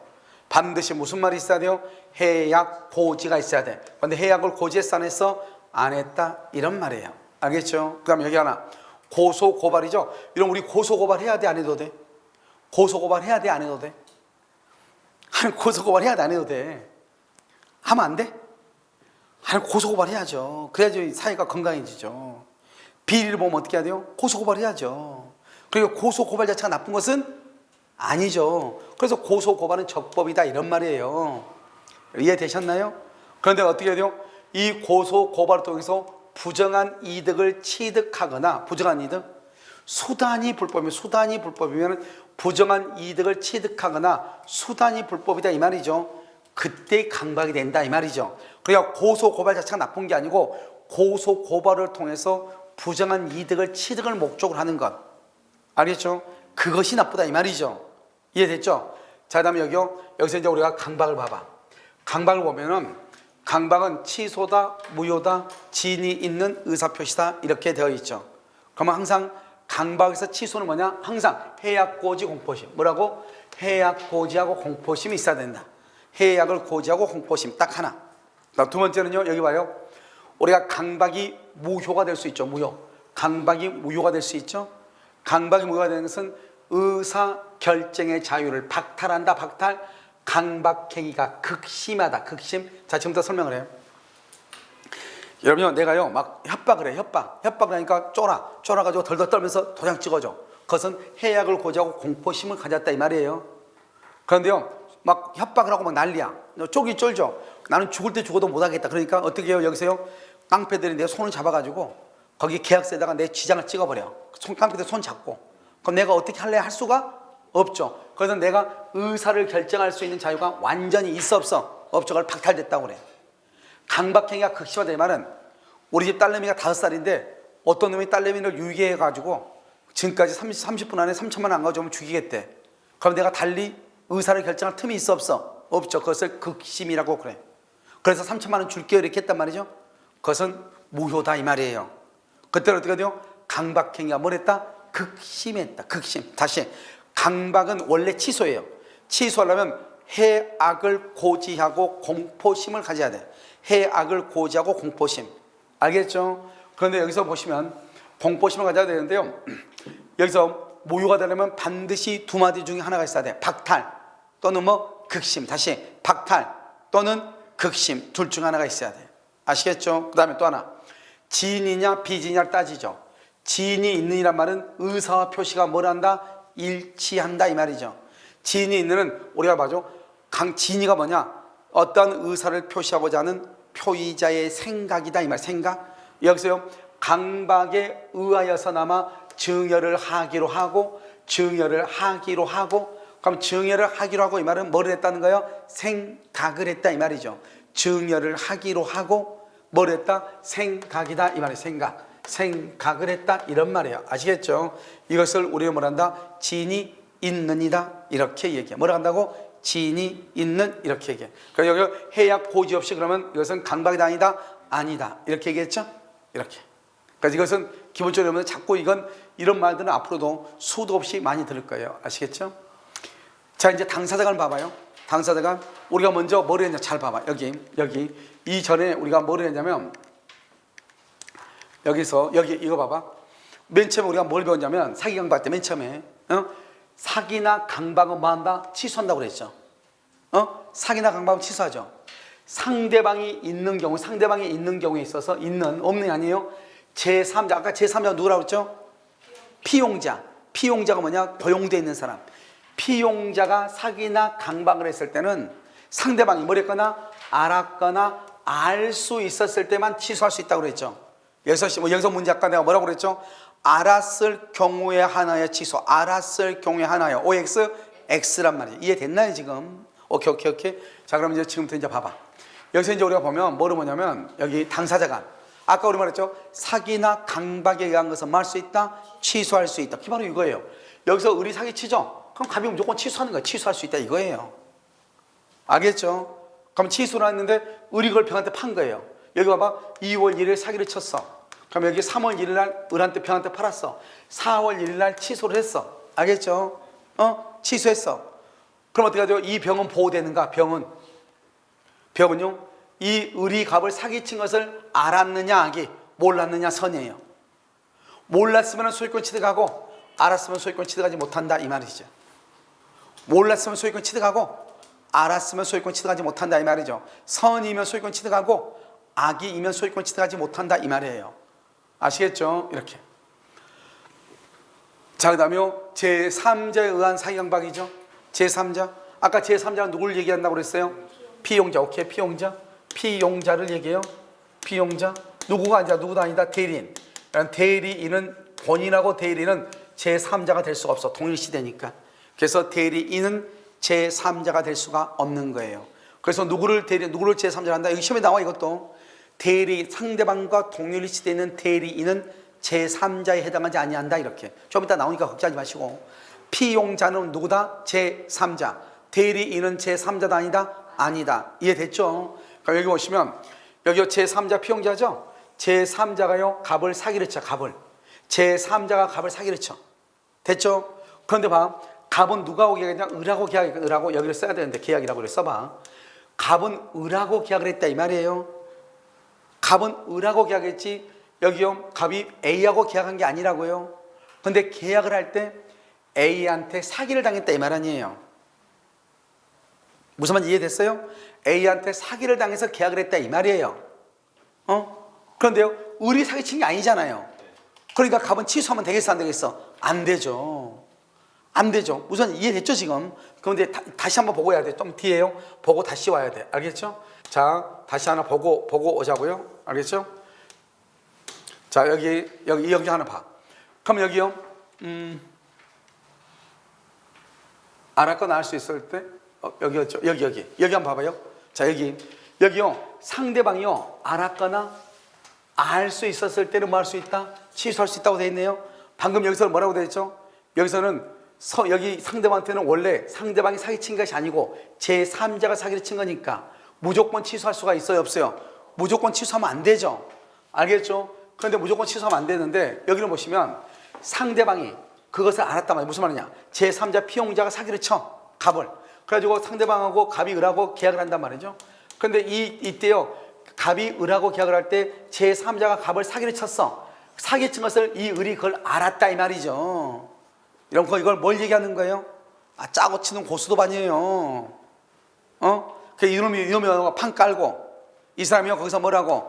반드시 무슨 말이 있어야 돼요? 해악 고지가 있어야 돼. 그런데 해악을 고지했어 안 했어? 안 했다 이런 말이에요. 알겠죠? 그 다음에 여기 하나 고소 고발이죠. 이런 우리 고소 고발 해야 돼 안 해도 돼? 고소 고발 해야 돼 안 해도 돼? 아니 고소 고발 해야 돼 안 해도 돼? 하면 안 돼? 아니 고소 고발 해야죠. 그래야지 사회가 건강해지죠. 비리를 보면 어떻게 해야 돼요? 고소 고발 해야죠. 그리고 고소 고발 자체가 나쁜 것은 아니죠. 그래서 고소 고발은 적법이다 이런 말이에요. 이해되셨나요? 그런데 어떻게 해야 돼요? 이 고소 고발을 통해서 부정한 이득을 취득하거나 부정한 이득 수단이 불법이면 부정한 이득을 취득하거나 수단이 불법이다 이 말이죠. 그때 강박이 된다 이 말이죠. 그러니까 고소 고발 자체가 나쁜 게 아니고 고소 고발을 통해서 부정한 이득을 취득을 목적으로 하는 것 알겠죠? 그것이 나쁘다 이 말이죠. 이해됐죠? 자, 그다음에 여기서 이제 우리가 강박을 봐봐. 강박을 보면은 강박은 취소다, 무효다, 지인이 있는 의사표시다 이렇게 되어 있죠. 그러면 항상 강박에서 취소는 뭐냐? 항상 해악 고지 공포심. 뭐라고? 해악 고지하고 공포심이 있어야 된다. 해악을 고지하고 공포심 딱 하나. 두 번째는요. 여기 봐요. 우리가 강박이 무효가 될 수 있죠. 무효. 강박이 무효가 될 수 있죠. 강박이 무효가 되는 것은 의사 결정의 자유를 박탈한다. 박탈. 강박행위가 극심하다. 극심. 자, 지금부터 설명을 해요. 여러분요, 내가요 막 협박을 해. 협박을 하니까 쫄아가지고 덜덜 떨면서 도장 찍어줘. 그것은 해악을 고지하고 공포심을 가졌다 이 말이에요. 그런데요 막 협박을 하고 막 난리야. 쪽이 쫄죠. 나는 죽을 때 죽어도 못하겠다. 그러니까 어떻게 해요? 여기서요 깡패들이 내 손을 잡아가지고 거기 계약서에다가 내 지장을 찍어버려. 깡패들 손 잡고. 그럼 내가 어떻게 할래? 할 수가 없죠. 그래서 내가 의사를 결정할 수 있는 자유가 완전히 있어 없어? 없죠. 그걸 박탈됐다고 그래. 강박행위가 극심하다 이 말은 우리 집 딸내미가 5살인데 어떤 놈이 딸내미를 유기해가지고 지금까지 30분 안에 3천만 원 안 가져오면 죽이겠대. 그럼 내가 달리 의사를 결정할 틈이 있어 없어? 없죠. 그것을 극심이라고 그래. 그래서 3천만 원 줄게요 이렇게 했단 말이죠. 그것은 무효다 이 말이에요. 그때는 어떻게 돼요? 강박행위가 뭘 했다? 극심했다. 극심. 다시 강박은 원래 취소예요. 취소하려면 해악을 고지하고 공포심을 가져야 돼. 해악을 고지하고 공포심. 알겠죠? 그런데 여기서 보시면 공포심을 가져야 되는데요. 여기서 무효가 되려면 반드시 두 마디 중에 하나가 있어야 돼. 박탈 또는 뭐 극심. 다시 박탈 또는 극심. 둘 중 하나가 있어야 돼. 아시겠죠? 그 다음에 또 하나. 지인이냐 비지인냐를 따지죠. 지인이 있는이란 말은 의사와 표시가 뭘 한다? 일치한다 이 말이죠. 지인이 있는은 우리가 봐죠. 지인이가 뭐냐? 어떤 의사를 표시하고자 하는 표의자의 생각이다 이 말. 생각. 여기서요 강박에 의하여서나마 증여를 하기로 하고 그럼 증여를 하기로 하고 이 말은 뭐를 했다는 거예요? 생각을 했다 이 말이죠. 증여를 하기로 하고 뭘 했다? 생각이다 이 말이에요. 생각을 했다 이런 말이에요. 아시겠죠? 이것을 우리가 뭐란다? 지인이 있느니라 이렇게 얘기해. 뭐라 한다고? 지인이 있는 이렇게 얘기해. 그러니까 여기 해약 고지 없이 그러면 이것은 강박이다 아니다? 아니다. 이렇게 얘기했죠? 이렇게. 그러니까 이것은 기본적으로 여러분 자꾸 이런 말들은 앞으로도 수도 없이 많이 들을 거예요. 아시겠죠? 자, 이제 당사자간 봐봐요. 당사자간 우리가 먼저 뭐를 했냐? 잘 봐봐. 여기 이전에 우리가 뭐를 했냐면 여기서 여기 이거 봐봐. 맨 처음에 우리가 뭘 배웠냐면 사기 강박 때 맨 처음에 사기나 강박은 뭐 한다? 취소한다고 그랬죠. 사기나 강박은 취소하죠. 상대방이 있는 경우에 있어서 없는 아니에요. 제3자, 아까 제3자가 누구라고 그랬죠? 피용자가 뭐냐? 도용되어 있는 사람. 피용자가 사기나 강박을 했을 때는 상대방이 뭐랬거나 알았거나 알 수 있었을 때만 취소할 수 있다고 그랬죠. 여기서 문제 아까 내가 뭐라고 그랬죠? 알았을 경우에 하나의 취소. 알았을 경우에 하나의 OX, X란 말이에요. 이해됐나요 지금? 오케이. 자, 그럼 이제 지금부터 이제 봐봐. 여기서 이제 우리가 보면 뭐를 뭐냐면 여기 당사자가 아까 우리 말했죠? 사기나 강박에 의한 것은 뭐 할 수 있다? 취소할 수 있다. 바로 이거예요. 여기서 의리 사기치죠? 그럼 갑이 무조건 취소하는 거예요. 취소할 수 있다 이거예요. 알겠죠? 그럼 취소를 했는데 의리 그걸 병한테 판 거예요. 여기 봐봐. 2월 1일 사기를 쳤어. 그럼 여기 3월 1일 날 을한테 병한테 팔았어. 4월 1일 날 취소를 했어. 알겠죠? 취소했어. 그럼 어떻게 하죠? 이 병은 보호되는가? 병은요? 이 을이 갑을 사기친 것을 알았느냐 악이, 몰랐느냐 선이에요. 몰랐으면 소유권 취득하고 알았으면 소유권 취득하지 못한다 이 말이죠. 몰랐으면 소유권 취득하고 알았으면 소유권 취득하지 못한다 이 말이죠. 선이면 소유권 취득하고 악이면 소유권 취득하지 못한다 이 말이에요. 아시겠죠? 이렇게. 자, 그 다음에 제3자에 의한 사기강박이죠. 제3자. 아까 제3자는 누구를 얘기한다고 그랬어요? 피용자. 오케이, 피용자를 얘기해요. 피용자. 누구가 아니라 누구도 아니다. 대리인. 대리인은 본인하고 대리인은 제3자가 될 수가 없어. 동일시대니까. 그래서 대리인은 제3자가 될 수가 없는 거예요. 그래서 누구를 제3자를 한다? 여기 시험에 나와 이것도. 상대방과 동일시되는 대리인은 제3자에 해당하지 아니한다 이렇게. 좀 이따 나오니까 걱정하지 마시고. 피용자는 누구다? 제3자. 대리인은 제3자다 아니다? 아니다. 이해됐죠? 그러니까 여기 보시면 여기 제3자 피용자죠? 제3자가요 갑을 사기를 쳐. 제3자가 갑을 사기를 쳐. 됐죠? 그런데 봐. 갑은 누가하고 계약했냐? 을하고 계약했냐? 을하고 여기를 써야 되는데 계약이라고 그래 써봐. 갑은 을하고 계약을 했다 이 말이에요. 갑은 을하고 계약했지 여기요 갑이 A하고 계약한 게 아니라고요. 근데 계약을 할 때 A한테 사기를 당했다 이 말 아니에요. 무슨 말인지 이해됐어요? A한테 사기를 당해서 계약을 했다 이 말이에요. 그런데요 을이 사기친 게 아니잖아요. 그러니까 갑은 취소하면 되겠어 안 되겠어? 안 되죠. 우선 이해됐죠 지금? 그런데 다시 한번 보고 해야 돼. 좀 뒤에요. 보고 다시 와야 돼. 알겠죠? 자, 다시 하나 보고 오자고요. 알겠죠? 자, 여기 하나 봐. 그럼 여기요. 알았거나 알 수 있을 때 여기였죠. 여기 한번 봐봐요. 자, 여기요. 상대방이요. 알았거나 알 수 있었을 때는 뭐 할 수 있다? 취소할 수 있다고 되어 있네요. 방금 여기서 뭐라고 되어 있죠? 여기서는 여기 상대방한테는 원래 상대방이 사기친 것이 아니고 제3자가 사기를 친 거니까 무조건 취소할 수가 있어요 없어요? 무조건 취소하면 안 되죠. 알겠죠? 그런데 무조건 취소하면 안 되는데 여기를 보시면 상대방이 그것을 알았단 말이에요. 무슨 말이냐? 제3자 피용자가 사기를 쳐. 갑을. 그래가지고 상대방하고 갑이 을하고 계약을 한단 말이죠. 그런데 이때요. 갑이 을하고 계약을 할 때 제3자가 갑을 사기를 쳤어. 사기 친 것을 이 을이 그걸 알았다 이 말이죠. 이런 거 이걸 뭘 얘기하는 거예요? 짜고 치는 고스톱아니에요. 그 이놈이 판 깔고 이 사람이 거기서 뭐라고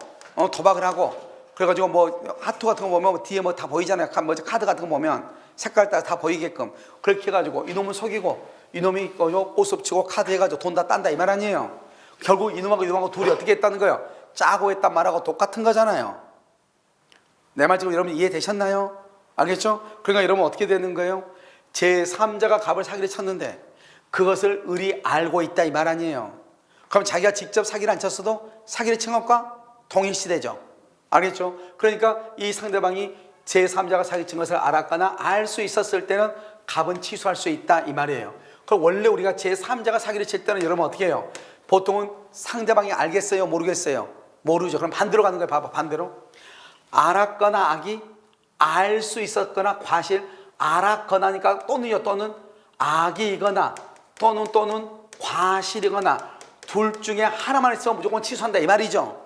도박을 하고 그래가지고 뭐 하트 같은 거 보면 뒤에 뭐 다 보이잖아요. 카드 같은 거 보면 색깔 따라 다 보이게끔 그렇게 해가지고 이놈을 속이고 이놈이 꼬습 치고 카드 해가지고 돈 다 딴다 이 말 아니에요. 결국 이놈하고 둘이 어떻게 했다는 거예요? 짜고 했단 말하고 똑같은 거잖아요. 내 말 지금 여러분 이해되셨나요? 알겠죠? 그러니까 여러분 어떻게 되는 거예요? 제3자가 갑을 사기를 쳤는데 그것을 을이 알고 있다 이 말 아니에요. 그럼 자기가 직접 사기를 안 쳤어도 사기를 친 것과 동일시되죠. 알겠죠? 그러니까 이 상대방이 제3자가 사기 친 것을 알았거나 알 수 있었을 때는 갑은 취소할 수 있다 이 말이에요. 그럼 원래 우리가 제3자가 사기를 칠 때는 여러분 어떻게 해요? 보통은 상대방이 알겠어요? 모르겠어요? 모르죠. 그럼 반대로 가는 거예요. 봐봐, 반대로. 알았거나 악이, 알 수 있었거나 과실, 알았거나니까 또는요, 또는 악이거나 또는 과실이거나 둘 중에 하나만 있으면 무조건 취소한다 이 말이죠.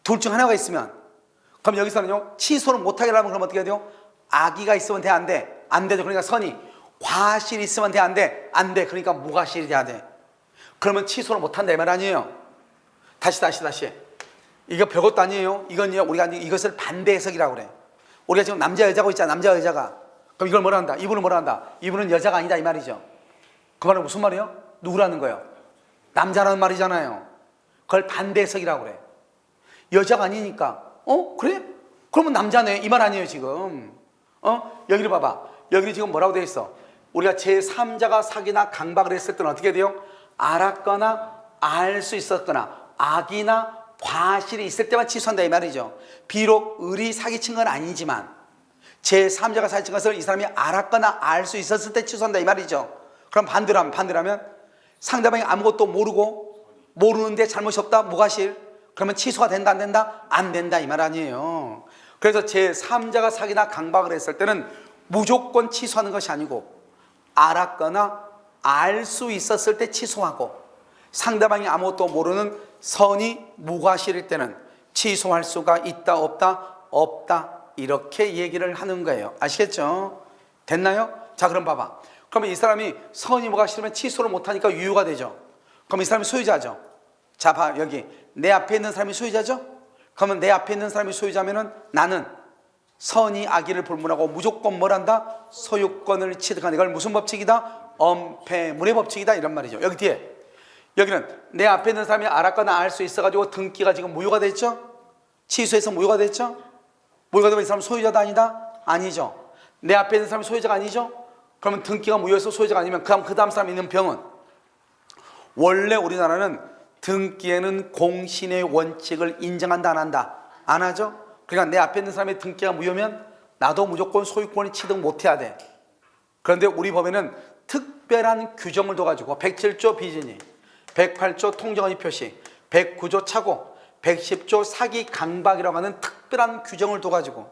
둘 중 하나가 있으면. 그럼 여기서는요, 취소를 못하게 하려면 그럼 어떻게 해야 돼요? 악의가 있으면 돼, 안 돼? 안 되죠. 그러니까 선이. 과실이 있으면 돼, 안 돼? 안 돼. 그러니까 무과실이 돼야 돼. 그러면 취소를 못한다 이 말 아니에요. 다시. 이거 별것도 아니에요. 이건요, 우리가 이것을 반대 해석이라고 그래. 우리가 지금 남자 여자고 있잖아. 남자 여자가. 그럼 이걸 뭐라 한다? 이분은 뭐라 한다? 이분은 여자가 아니다 이 말이죠. 그 말은 무슨 말이에요? 누구라는 거예요? 남자라는 말이잖아요. 그걸 반대 해석이라고 그래. 여자가 아니니까 그래? 그러면 남자네 이 말 아니에요 지금. 여기를 봐봐. 여기 지금 뭐라고 되어 있어? 우리가 제3자가 사기나 강박을 했을 때는 어떻게 돼요? 알았거나 알 수 있었거나 악이나 과실이 있을 때만 취소한다 이 말이죠. 비록 을이 사기친 건 아니지만 제3자가 사기친 것을 이 사람이 알았거나 알 수 있었을 때 취소한다 이 말이죠. 그럼 반대로 하면 상대방이 아무것도 모르는데 잘못이 없다 무과실, 그러면 취소가 된다 안 된다? 안 된다 이 말 아니에요. 그래서 제3자가 사기나 강박을 했을 때는 무조건 취소하는 것이 아니고 알았거나 알 수 있었을 때 취소하고 상대방이 아무것도 모르는 선이 무과실일 때는 취소할 수가 있다 없다? 없다 이렇게 얘기를 하는 거예요. 아시겠죠? 됐나요? 자 그럼 봐봐. 그러면 이 사람이 선이 무과실이면 취소를 못하니까 유효가 되죠. 그럼 이 사람이 소유자죠. 자 봐, 여기 내 앞에 있는 사람이 소유자죠. 그러면 내 앞에 있는 사람이 소유자면은 나는 선이 악의를 불문하고 무조건 뭘 한다? 소유권을 취득한다. 이걸 무슨 법칙이다? 엄폐물의 법칙이다 이런 말이죠. 여기 뒤에 여기는 내 앞에 있는 사람이 알았거나 알 수 있어가지고 등기가 지금 무효가 됐죠? 취소해서 무효가 됐죠? 무효가 되면 이 사람 소유자다 아니다? 아니죠. 내 앞에 있는 사람이 소유자가 아니죠? 그러면 등기가 무효해서 소유자가 아니면 그 다음 사람이 있는 병은, 원래 우리나라는 등기에는 공신의 원칙을 인정한다 안 한다? 안 하죠? 그러니까 내 앞에 있는 사람의 등기가 무효면 나도 무조건 소유권을 취득 못해야 돼. 그런데 우리 법에는 특별한 규정을 둬가지고 107조 비진이, 108조 통정언의 표시, 109조 착오, 110조 사기 강박이라고 하는 특별한 규정을 둬가지고,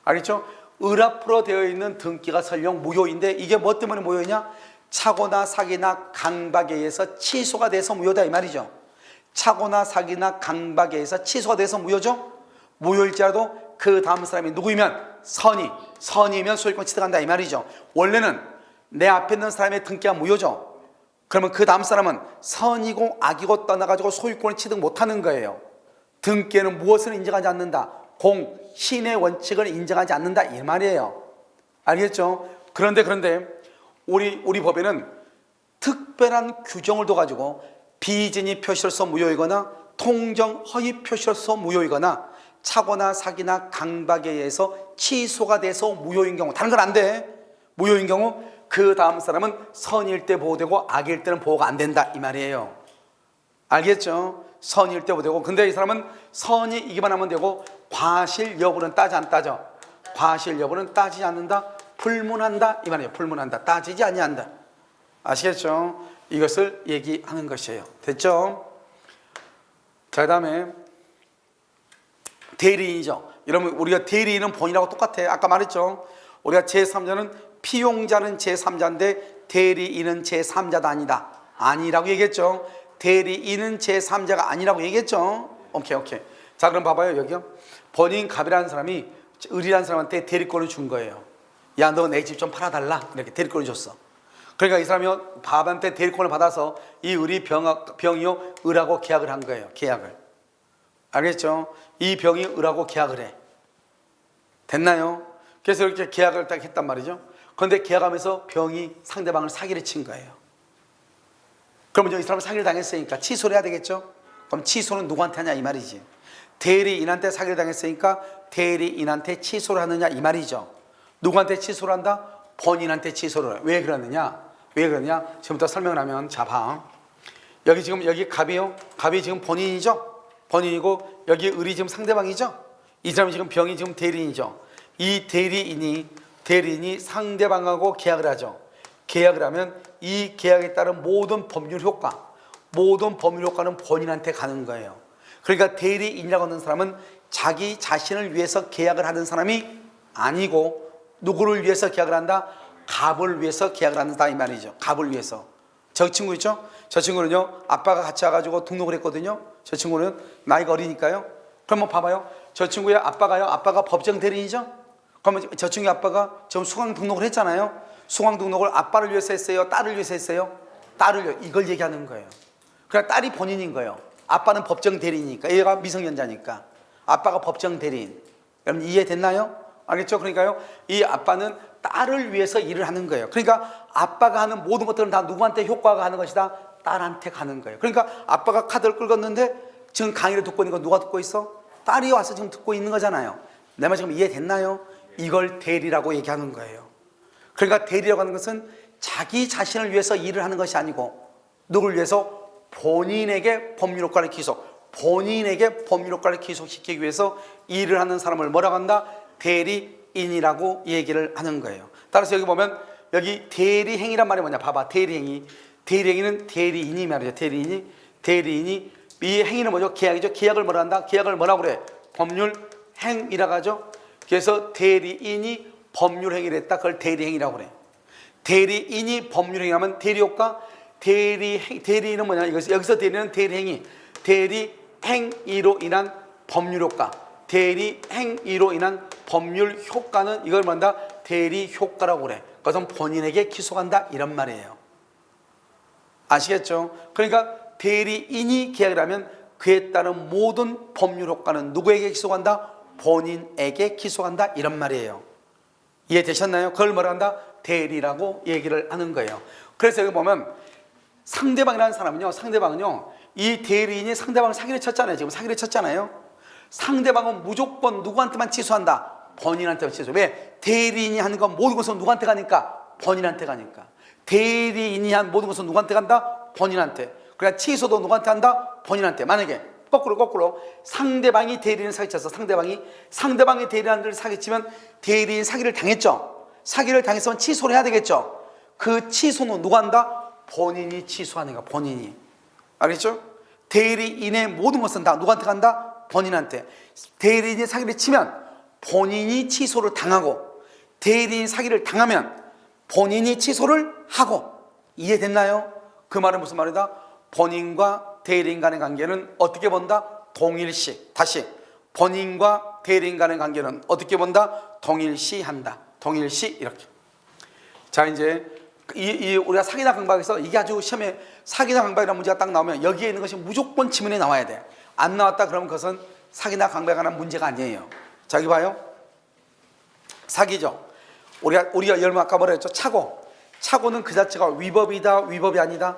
알겠죠? 을 앞으로 되어 있는 등기가 설령 무효인데 이게 뭐 때문에 무효이냐? 착오나 사기나 강박에 의해서 취소가 돼서 무효다 이 말이죠. 착오나 사기나 강박에 의해서 취소가 돼서 무효죠. 무효일지라도 그 다음 사람이 누구이면 선이면 소유권 취득한다 이 말이죠. 원래는 내 앞에 있는 사람의 등기가 무효죠. 그러면 그 다음 사람은 선이고 악이고 떠나가지고 소유권을 취득 못하는 거예요. 등기에는 무엇을 인정하지 않는다? 공신의 원칙을 인정하지 않는다 이 말이에요. 알겠죠? 그런데 우리 법에는 특별한 규정을 둬가지고 비진이 표시로서 무효이거나 통정 허위 표시로서 무효이거나 착오나 사기나 강박에 의해서 취소가 돼서 무효인 경우, 다른 건 안 돼. 무효인 경우 그 다음 사람은 선일 때 보호되고 악일 때는 보호가 안 된다 이 말이에요. 알겠죠? 선일 때 보호되고, 근데 이 사람은 선이 이기만 하면 되고 과실 여부는 따지 안 따져. 과실 여부는 따지지 않는다. 불문한다 이 말이에요. 불문한다. 따지지 아니한다. 아시겠죠? 이것을 얘기하는 것이에요. 됐죠? 자, 그 다음에 대리인이죠. 여러분 우리가 대리인은 본인하고 똑같아. 아까 말했죠. 우리가 제3자는 피용자는 제3자인데 대리인은 제3자가 아니다. 아니라고 얘기했죠. 대리인은 제3자가 아니라고 얘기했죠. 오케이. 자 그럼 봐봐요. 여기요. 본인 갑이라는 사람이 을이라는 사람한테 대리권을 준 거예요. 야 너 내 집 좀 팔아달라. 이렇게 대리권을 줬어. 그러니까 이 사람이 밥한테 대리권을 받아서 이 을이 병이요 을하고 계약을 한 거예요. 계약을. 알겠죠? 이 병이 을하고 계약을 해. 됐나요? 그래서 이렇게 계약을 딱 했단 말이죠. 그런데 계약하면서 병이 상대방을 사기를 친 거예요. 그러면 이 사람은 사기를 당했으니까 취소를 해야 되겠죠? 그럼 취소는 누구한테 하냐 이 말이지. 대리인한테 사기를 당했으니까 대리인한테 취소를 하느냐 이 말이죠. 누구한테 취소를 한다? 본인한테 취소를 해. 왜 그러느냐? 지금부터 설명을 하면, 자 봐. 여기 갑이요. 갑이 지금 본인이죠. 본인이고 여기 을이 지금 상대방이죠. 이 사람이 지금 병이 지금 대리인이죠. 이 대리인이 상대방하고 계약을 하죠. 계약을 하면 이 계약에 따른 모든 법률 효과는 본인한테 가는 거예요. 그러니까 대리인이라고 하는 사람은 자기 자신을 위해서 계약을 하는 사람이 아니고 누구를 위해서 계약을 한다? 갑을 위해서 계약을 한다 이 말이죠. 갑을 위해서. 저 친구 있죠? 저 친구는요, 아빠가 같이 와가지고 등록을 했거든요. 저 친구는 나이가 어리니까요. 그러면 봐봐요. 저 친구의 아빠가 법정 대리인이죠? 그러면 저 친구의 아빠가 지금 수강 등록을 했잖아요. 수강 등록을 아빠를 위해서 했어요? 딸을 위해서 했어요? 딸을 위해서. 이걸 얘기하는 거예요. 그러니까 딸이 본인인 거예요. 아빠는 법정 대리인이니까. 얘가 미성년자니까. 아빠가 법정 대리인. 여러분 이해됐나요? 알겠죠? 그러니까요, 이 아빠는 딸을 위해서 일을 하는 거예요. 그러니까 아빠가 하는 모든 것들은 다 누구한테 효과가 가는 것이다? 딸한테 가는 거예요. 그러니까 아빠가 카드를 긁었는데 지금 강의를 듣고 있는 건 누가 듣고 있어? 딸이 와서 지금 듣고 있는 거잖아요. 내 말 지금 이해됐나요? 이걸 대리라고 얘기하는 거예요. 그러니까 대리라고 하는 것은 자기 자신을 위해서 일을 하는 것이 아니고 누구를 위해서? 본인에게 법률효과를 기속시키기 위해서 일을 하는 사람을 뭐라고 한다? 대리인이라고 얘기를 하는 거예요. 따라서 여기 보면 여기 대리행위란 말이 뭐냐? 봐봐. 대리행위는 대리인이 말이죠. 대리인이 이 행위는 뭐죠? 계약이죠. 계약을 뭐라 한다? 계약을 뭐라고 그래? 법률행위라고 하죠. 그래서 대리인이 법률행위를 했다. 그걸 대리행위라고 그래. 대리인이 법률행위하면 대리효과. 대리인은 뭐냐? 여기서 대리는 대리행위. 대리행위로 인한 법률효과. 대리행위로 인한 법률효과는 이걸 뭐한다? 대리효과라고 그래. 그것은 본인에게 기소한다 이런 말이에요. 아시겠죠? 그러니까 대리인이 계약을 하면 그에 따른 모든 법률효과는 누구에게 기소한다? 본인에게 기소한다 이런 말이에요. 이해되셨나요? 그걸 뭐라 한다? 대리라고 얘기를 하는 거예요. 그래서 여기 보면 상대방이라는 사람은요, 이 대리인이 상대방을 사기를 쳤잖아요. 지금 사기를 쳤잖아요. 상대방은 무조건 누구한테만 취소한다? 본인한테만 취소. 왜? 대리인이 하는 건 모든 것은 누구한테 가니까? 본인한테 가니까. 대리인이 한 모든 것은 누구한테 간다? 본인한테. 그러니까 취소도 누구한테 한다? 본인한테. 만약에 거꾸로 상대방이 대리인 사기쳤어. 상대방이 대리인을 사기치면 대리인 사기를 당했죠. 사기를 당했으면 취소를 해야 되겠죠. 그 취소는 누가 한다? 본인이 취소하는 거야. 본인이. 알겠죠? 대리인의 모든 것은 다 누구한테 간다? 본인한테. 대리인이 사기를 치면 본인이 취소를 당하고, 대리인 사기를 당하면 본인이 취소를 하고. 이해됐나요? 그 말은 무슨 말이다? 본인과 대리인 간의 관계는 어떻게 본다? 동일시. 다시, 본인과 대리인 간의 관계는 어떻게 본다? 동일시한다. 동일시. 이렇게. 자, 이제 우리가 사기나 강박에서 이게 아주 시험에 사기나 강박이라는 문제가 딱 나오면 여기에 있는 것이 무조건 지문에 나와야 돼. 안 나왔다 그러면 그것은 사기나 강박에 관한 문제가 아니에요. 자, 여기 봐요. 사기죠. 우리가 열무 아까 뭐라 했죠? 착오는 그 자체가 위법이다, 위법이 아니다?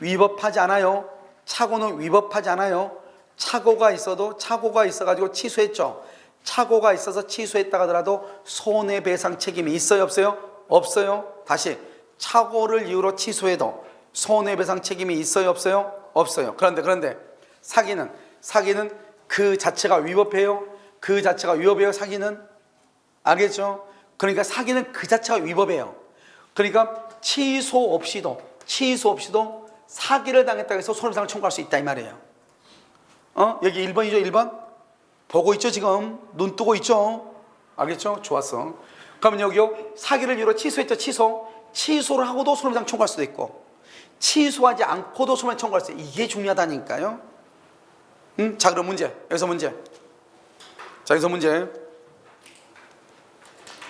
위법하지 않아요. 착오는 위법하지 않아요. 착오가 있어가지고 취소했죠. 착오가 있어서 취소했다 하더라도 손해배상 책임이 있어요, 없어요? 없어요. 다시, 착오를 이유로 취소해도 손해배상 책임이 있어요, 없어요? 없어요. 그런데 사기는 그 자체가 위법해요. 그 자체가 위법해요. 사기는. 알겠죠? 그러니까 사기는 그 자체가 위법해요. 그러니까 취소 없이도 사기를 당했다고 해서 손해배상을 청구할 수 있다 이 말이에요. 여기 1번이죠. 1번 보고 있죠. 지금 눈 뜨고 있죠. 알겠죠? 좋았어. 그러면 여기요, 사기를 이유로 취소했죠. 취소를 하고도 손해배상 청구할 수도 있고, 취소하지 않고도 손해배상 청구할 수 있어요. 이게 중요하다니까요. 자, 그럼 여기서 문제.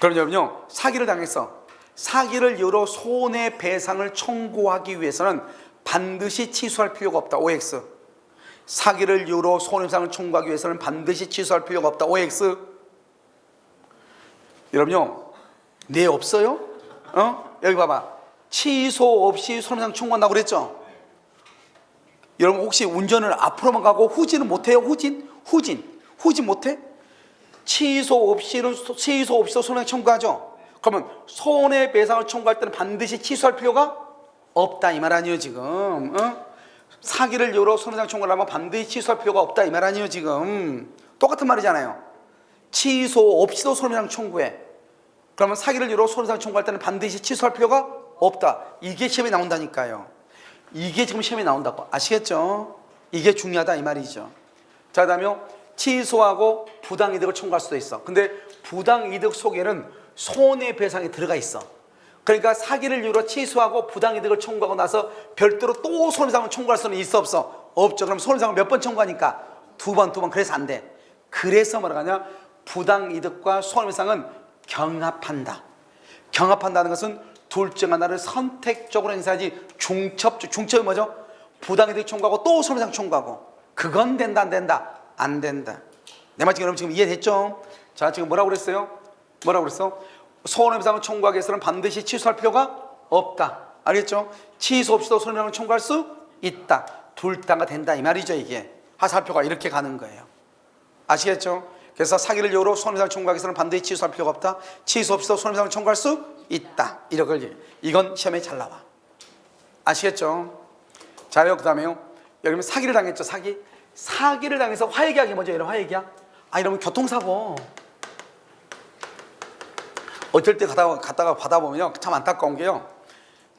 그럼 여러분요, 사기를 당했어. 사기를 이유로 손해배상을 청구하기 위해서는 반드시 취소할 필요가 없다. OX. 사기를 이유로 손해배상을 청구하기 위해서는 반드시 취소할 필요가 없다. OX. 여러분요, 네, 없어요? 여기 봐봐. 취소 없이 손해배상 청구한다고 그랬죠? 여러분 혹시 운전을 앞으로만 가고 후진은 못해요? 후진 못해? 취소 없이도 손해배상 청구하죠? 그러면 손해배상을 청구할 때는 반드시 취소할 필요가 없다 이 말 아니에요 지금? 사기를 이유로 손해배상 청구를 하면 반드시 취소할 필요가 없다 이 말 아니에요 지금? 똑같은 말이잖아요. 취소 없이도 손해배상 청구해. 그러면 사기를 이유로 손해배상 청구할 때는 반드시 취소할 필요가 없다. 이게 시험에 나온다니까요. 이게 지금 시험에 나온다고. 아시겠죠? 이게 중요하다 이 말이죠. 자, 그다음에 취소하고 부당이득을 청구할 수도 있어. 근데 부당이득 속에는 손해배상이 들어가 있어. 그러니까 사기를 이유로 취소하고 부당이득을 청구하고 나서 별도로 또 손해배상을 청구할 수는 있어 없어? 없죠. 그럼 손해배상을 몇 번 청구하니까? 두 번. 그래서 안 돼. 그래서 뭐라고 하냐? 부당이득과 손해배상은 경합한다. 경합한다는 것은 둘 중 하나를 선택적으로 행사하지 중첩이 뭐죠? 부당이득 청구하고 또 손해배상 청구하고. 그건 된다 안 된다? 안 된다. 내 말 여러분 지금 이해됐죠? 자, 지금 뭐라고 그랬어요? 뭐라고 그랬어? 손해배상을 청구하기 위해서는 반드시 취소할 필요가 없다. 알겠죠? 취소 없이도 손해배상을 청구할 수 있다. 둘 다가 된다 이 말이죠. 이게 하살표가 이렇게 가는 거예요. 아시겠죠? 그래서 사기를 이유로 손해배상을 청구하기 위해서는 반드시 취소할 필요가 없다. 취소 없이도 손해배상을 청구할 수 있다. 이건 시험에 잘 나와. 아시겠죠? 자요, 그 다음에요. 여러분 사기를 당했죠. 사기를 당해서 화해계약이 뭐죠? 이런 화해계약? 이러면 교통사고. 어쩔 때 갔다가 받아보면요, 참 안타까운 게요,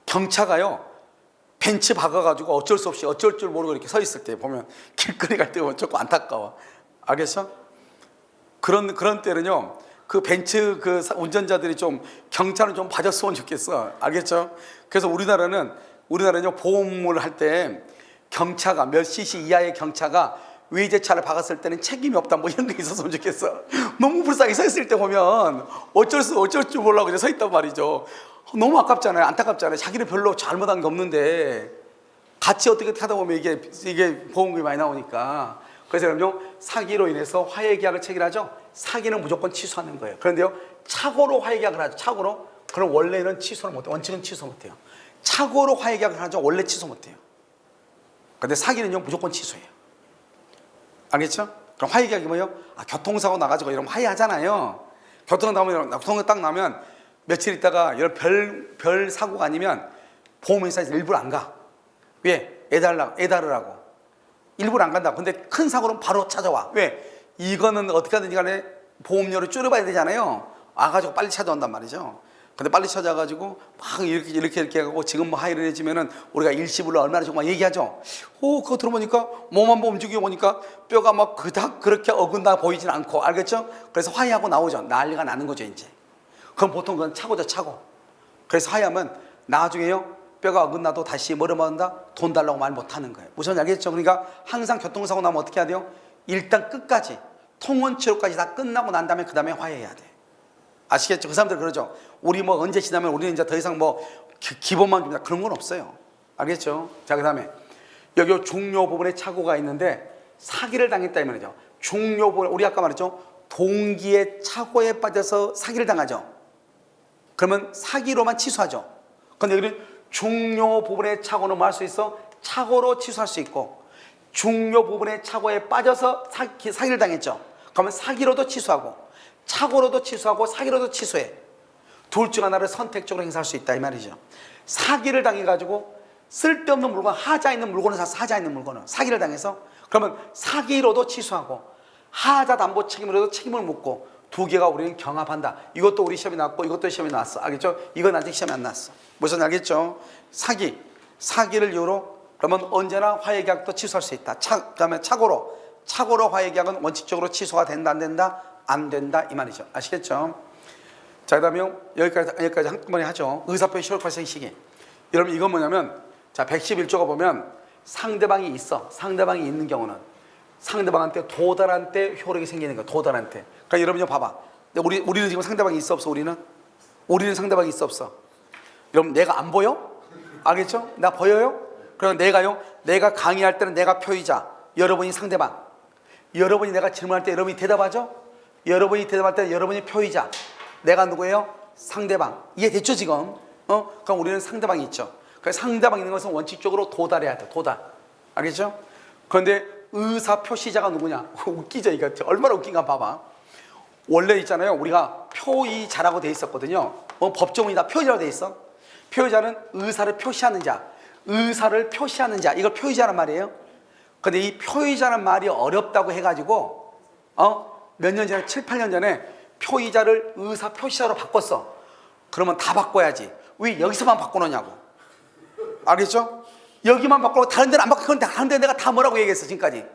경차가요 벤츠 박아가지고 어쩔 수 없이 어쩔 줄 모르고 이렇게 서 있을 때 보면 길거리 갈 때 보면 조금 안타까워. 알겠어? 그런 때는요 그 벤츠 그 운전자들이 좀 경차는 좀 봐줬으면 좋겠어. 알겠죠? 그래서 우리나라는요 보험을 할 때 경차가 몇 cc 이하의 경차가 외제차를 박았을 때는 책임이 없다 뭐 이런 게 있었으면 좋겠어. 너무 불쌍히 서 있을 때 보면 어쩔 줄 모르고 그냥 서 있단 말이죠. 너무 아깝잖아요. 안타깝잖아요. 자기는 별로 잘못한 게 없는데 같이 어떻게 하다 보면 이게 보험금이 많이 나오니까. 그래서 여러분요 사기로 인해서 화해계약을 체결하죠. 사기는 무조건 취소하는 거예요. 그런데요 착오로 화해계약을 하죠. 착오로. 그럼 원래는 취소를 못해요. 원칙은 취소 못해요. 착오로 화해계약을 하죠. 원래 취소 못해요. 근데 사기는요 무조건 취소해요. 알겠죠? 그럼 화해계약이 뭐예요? 교통사고 나가지고 이러면 화해하잖아요. 교통사고 딱 나면 며칠 있다가 이런 별 사고가 아니면 보험회사에서 일부러 안 가. 왜? 애달으라고. 일부러 안 간다고. 근데 큰 사고는 바로 찾아와. 왜? 이거는 어떻게 하든지 간에 보험료를 줄여봐야 되잖아요. 와가지고 빨리 찾아온단 말이죠. 근데 빨리 찾아가지고 막 이렇게 해가지고 지금 뭐 화해를 해주면은 우리가 일시불로 얼마나 정말 얘기하죠. 그거 들어보니까 몸 한번 움직여 보니까 뼈가 막 그닥 그렇게 어긋나 보이진 않고. 알겠죠? 그래서 화해하고 나오죠. 난리가 나는 거죠 이제. 그럼 보통 그건 착오죠, 착오. 그래서 화해하면 나중에요 뼈가 어긋나도 다시 뭐를 받는다? 돈 달라고 말 못하는 거예요. 무슨 알겠죠? 그러니까 항상 교통사고 나면 어떻게 해야 돼요? 일단 끝까지 통원치료까지 다 끝나고 난 다음에 그 다음에 화해해야 돼. 아시겠죠? 그 사람들 그러죠. 우리 뭐 언제 지나면 우리는 이제 더 이상 뭐 기본만 줍니다. 그런 건 없어요. 알겠죠? 자, 그 다음에 여기 중요 부분에 착오가 있는데 사기를 당했다 이 말이죠. 중요 부분, 우리 아까 말했죠. 동기의 착오에 빠져서 사기를 당하죠. 그러면 사기로만 취소하죠. 근데 여기는 중요 부분의 착오는 뭐 할 수 있어? 착오로 취소할 수 있고, 중요 부분의 착오에 빠져서 사기를 당했죠. 그러면 사기로도 취소하고, 착오로도 취소하고, 사기로도 취소해. 둘 중 하나를 선택적으로 행사할 수 있다 이 말이죠. 사기를 당해가지고 쓸데없는 물건, 하자 있는 물건을 사서 하자 있는 물건을 사기를 당해서, 그러면 사기로도 취소하고 하자 담보 책임으로도 책임을 묻고, 두 개가 우리는 경합한다. 이것도 우리 시험에 나왔고 이것도 시험에 나왔어. 알겠죠? 이건 아직 시험에 안 나왔어. 무슨 알겠죠? 사기를 이유로 그러면 언제나 화해계약도 취소할 수 있다. 그다음에 착오로 화해계약은 원칙적으로 취소가 된다 안 된다? 안 된다 이 말이죠. 아시겠죠? 자, 그다음에 여기까지 한꺼번에 하죠. 의사표시 효력 발생 시기. 여러분 이건 뭐냐면, 자 111조가 보면 상대방이 있어. 상대방이 있는 경우는 상대방한테 도달한 때 효력이 생기는 거야. 도달한 때. 그러니까 여러분 봐봐. 우리는 지금 상대방이 있어 없어? 우리는 상대방이 있어 없어? 여러분 내가 안 보여? 알겠죠? 나 보여요? 그럼 내가 강의할 때는 내가 표의자, 여러분이 상대방. 여러분이 내가 질문할 때 여러분이 대답하죠? 여러분이 대답할 때 여러분이 표의자. 내가 누구예요? 상대방. 이해됐죠 지금? 그럼 우리는 상대방이 있죠. 그래서 상대방이 있는 것은 원칙적으로 도달해야 돼. 도달. 알겠죠? 그런데 의사 표시자가 누구냐? 웃기죠 이거. 얼마나 웃긴가 봐봐. 원래 있잖아요, 우리가 표의자라고 돼 있었거든요. 법조문이 다 표의자라고 돼 있어. 표의자는 의사를 표시하는 자, 이걸 표의자란 말이에요. 근데 이 표의자란 말이 어렵다고 해가지고 몇 년 전에 7, 8년 전에 표의자를 의사 표시자로 바꿨어. 그러면 다 바꿔야지. 왜 여기서만 바꿔놓냐고. 알겠죠? 여기만 바꿔놓고 다른 데는 안 바꿔. 그런데 다른 데 내가 다 뭐라고 얘기했어 지금까지?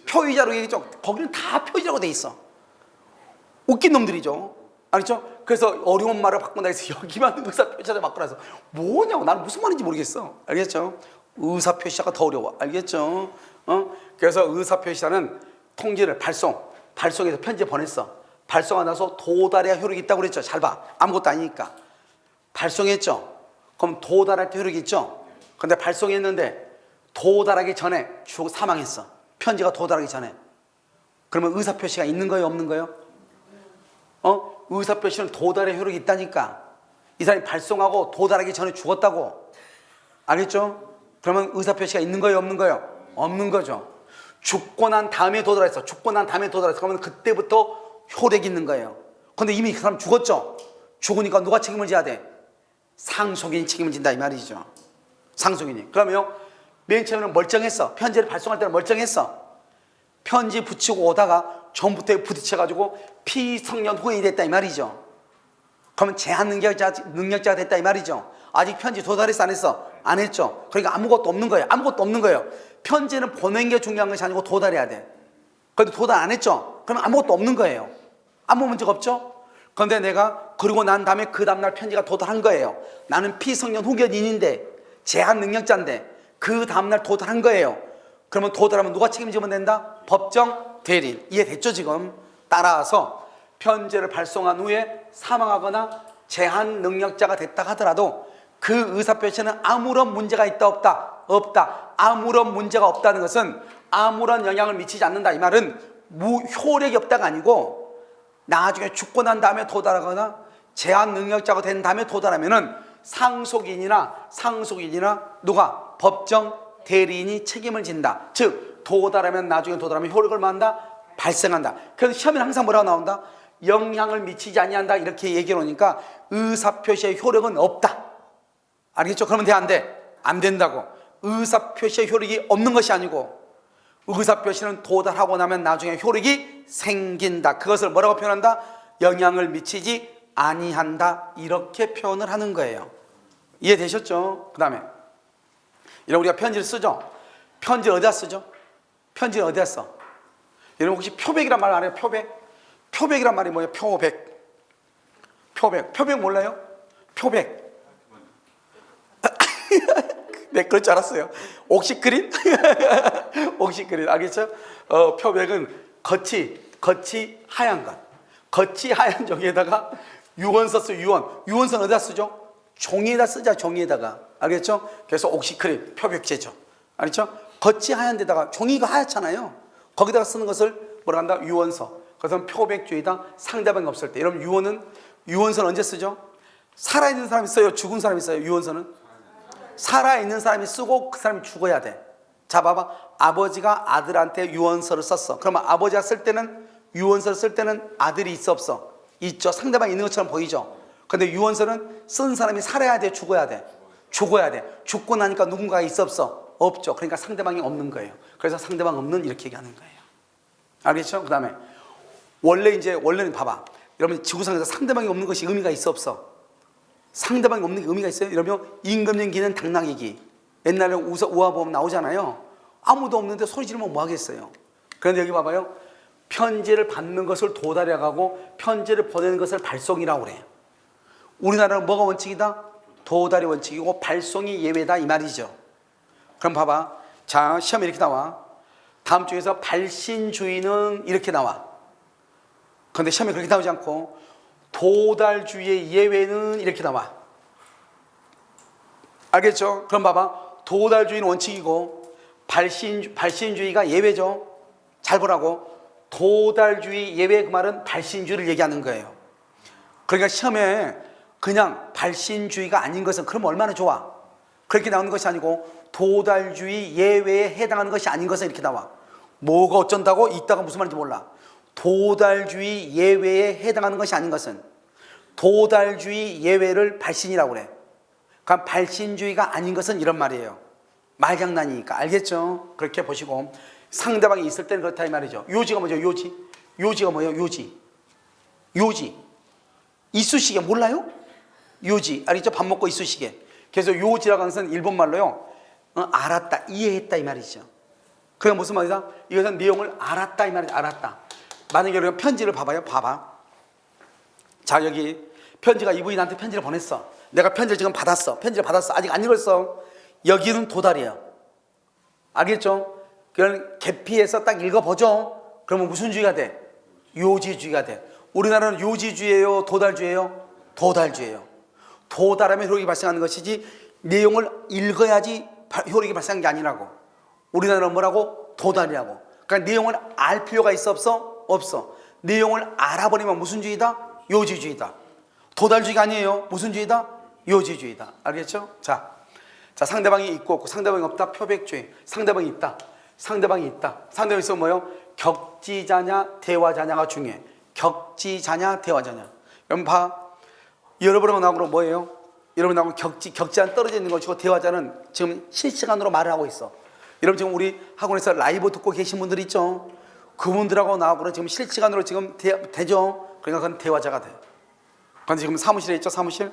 표의자로 얘기했죠. 거기는 다 표의자로 돼 있어. 웃긴 놈들이죠. 알겠죠? 그래서 어려운 말을 바꾼다 해서 여기만 의사표시자를 바꾸라 해서 뭐냐고. 나는 무슨 말인지 모르겠어. 알겠죠? 의사표시자가 더 어려워. 알겠죠? 그래서 의사표시자는 통지를 발송해서 편지 보냈어. 발송하고 나서 도달해야 효력이 있다고 그랬죠. 잘 봐. 아무것도 아니니까. 발송했죠. 그럼 도달할 때 효력이 있죠. 근데 발송했는데 도달하기 전에 사망했어. 편지가 도달하기 전에. 그러면 의사표시가 있는 거예요, 없는 거예요? 의사표시는 도달의 효력이 있다니까. 이 사람이 발송하고 도달하기 전에 죽었다고. 알겠죠? 그러면 의사표시가 있는 거예요, 없는 거예요? 없는 거죠. 죽고 난 다음에 도달했어. 그러면 그때부터 효력이 있는 거예요. 근데 이미 그 사람 죽었죠. 죽으니까 누가 책임을 져야 돼? 상속인이 책임을 진다 이 말이죠. 상속인이. 그러면 맨 처음에는 멀쩡했어. 편지를 발송할 때는 멀쩡했어. 편지 붙이고 오다가 전부터 부딪혀가지고 피성년 후인이 됐다 이 말이죠. 그러면 제한 능력자가 됐다 이 말이죠. 아직 편지 도달했어 안 했어? 안 했죠. 그러니까 아무것도 없는 거예요. 아무것도 없는 거예요. 편지는 보낸 게 중요한 것이 아니고 도달해야 돼. 그런데 도달 안 했죠. 그러면 아무것도 없는 거예요. 아무 문제가 없죠. 그런데 내가 그러고 난 다음에 그 다음날 편지가 도달한 거예요. 나는 피성년 후견인인데 제한 능력자인데 그 다음날 도달한 거예요. 그러면 도달하면 누가 책임지면 된다? 법정 대리인. 이해됐죠 지금? 따라서 편지를 발송한 후에 사망하거나 제한 능력자가 됐다 하더라도 그 의사표시는 아무런 문제가 있다 없다? 없다. 아무런 문제가 없다는 것은 아무런 영향을 미치지 않는다. 이 말은 효력이 없다가 아니고 나중에 죽고 난 다음에 도달하거나 제한 능력자가 된 다음에 도달하면은 상속인이나 누가 법정 대리인이 책임을 진다. 즉 도달하면 나중에 도달하면 효력을 만다 발생한다. 그래서 시험에 항상 뭐라고 나온다? 영향을 미치지 아니한다 이렇게 얘기해 놓으니까 의사표시의 효력은 없다. 알겠죠? 그러면 돼 안 돼? 안 된다고. 의사표시의 효력이 없는 것이 아니고 의사표시는 도달하고 나면 나중에 효력이 생긴다. 그것을 뭐라고 표현한다? 영향을 미치지 아니한다. 이렇게 표현을 하는 거예요. 이해되셨죠? 그 다음에 여러분 우리가 편지를 쓰죠? 편지를 어디다 쓰죠? 편지를 어디다 써? 여러분 혹시 표백이란 말 알아요? 표백이란 말이 뭐예요? 표백 몰라요? 표백. 네, 그럴 줄 알았어요. 옥시크린? 옥시크린, 알겠죠? 표백은 겉이 하얀 것. 겉이 하얀 종이에다가 유언서 써요, 유언서는 어디다 쓰죠? 종이에다 쓰자, 종이에다가. 알겠죠? 그래서 옥시크린, 표백제죠. 알겠죠? 겉이 하얀 데다가 종이가 하얗잖아요. 거기다가 쓰는 것을 뭐라 한다? 유언서. 그래서 표백주의다. 상대방이 없을 때. 여러분 유언서는 언제 쓰죠? 살아있는 사람이 써요? 죽은 사람이 써요? 유언서는? 살아있는 사람이 쓰고 그 사람이 죽어야 돼. 자 봐봐. 아버지가 아들한테 유언서를 썼어. 그러면 아버지가 유언서를 쓸 때는 아들이 있어 없어? 있죠. 상대방이 있는 것처럼 보이죠. 근데 유언서는 쓴 사람이 살아야 돼? 죽어야 돼? 죽어야 돼. 죽고 나니까 누군가가 있어 없어? 없죠. 그러니까 상대방이 없는 거예요. 그래서 상대방 없는 이렇게 얘기하는 거예요. 알겠죠? 그 다음에 원래는 봐봐. 여러분 지구상에서 상대방이 없는 것이 의미가 있어 없어? 상대방이 없는 게 의미가 있어요? 이러면 임금님기는 당나귀기. 옛날에 우화보험 나오잖아요. 아무도 없는데 소리 지르면 뭐 하겠어요? 그런데 여기 봐봐요. 편지를 받는 것을 도달해가고 편지를 보내는 것을 발송이라고 그래요. 우리나라는 뭐가 원칙이다? 도달이 원칙이고 발송이 예외다 이 말이죠. 그럼 봐봐. 자, 시험에 이렇게 나와. 다음 중에서 발신주의는 이렇게 나와. 그런데 시험에 그렇게 나오지 않고 도달주의의 예외는 이렇게 나와. 알겠죠? 그럼 봐봐. 도달주의는 원칙이고 발신주의가 예외죠. 잘 보라고. 도달주의 예외 그 말은 발신주의를 얘기하는 거예요. 그러니까 시험에 그냥 발신주의가 아닌 것은 그럼 얼마나 좋아. 그렇게 나오는 것이 아니고 도달주의 예외에 해당하는 것이 아닌 것은 이렇게 나와. 뭐가 어쩐다고? 이따가 무슨 말인지 몰라. 도달주의 예외에 해당하는 것이 아닌 것은 도달주의 예외를 발신이라고 그래. 그러니까 발신주의가 아닌 것은 이런 말이에요. 말장난이니까. 알겠죠? 그렇게 보시고 상대방이 있을 때는 그렇다 이 말이죠. 요지가 뭐죠? 요지가 뭐예요? 요지. 이쑤시개 몰라요? 요지. 알겠죠? 밥 먹고 있으시게. 그래서 요지라고 하는 것은 일본말로요. 알았다, 이해했다 이 말이죠. 그게 무슨 말이다? 이것은 내용을 알았다 이 말이죠. 알았다. 만약에 우리가 편지를 봐봐요. 봐봐. 자, 여기 편지가 이분이 나한테 편지를 보냈어. 내가 편지를 지금 받았어. 편지를 받았어. 아직 안 읽었어. 여기는 도달이에요. 알겠죠? 그걸 계피해서 딱 읽어보죠. 그러면 무슨 주의가 돼? 요지주의가 돼. 우리나라는 요지주의예요? 도달주의예요? 도달주의예요. 도달하면 효력이 발생하는 것이지 내용을 읽어야지 효력이 발생하는 게 아니라고. 우리나라는 뭐라고? 도달이라고. 그러니까 내용을 알 필요가 있어 없어? 없어. 내용을 알아버리면 무슨 주의다? 요지주의다. 도달주의가 아니에요. 무슨 주의다? 요지주의다. 알겠죠? 자, 상대방이 있고 없고 상대방이 없다. 표백주의. 상대방이 있다. 상대방이 있다. 상대방이 있으면 뭐예요? 격지자냐 대화자냐가 중요해. 격지자냐 대화자냐. 여러분 봐. 여러분하고 나하고 뭐예요? 여러분하고 격지자는 떨어져 있는 것이고 대화자는 지금 실시간으로 말을 하고 있어. 여러분 지금 우리 학원에서 라이브 듣고 계신 분들 있죠? 그분들하고 나하고는 지금 실시간으로 지금 되죠? 그러니까 그건 대화자가 돼. 그런데 지금 사무실에 있죠? 사무실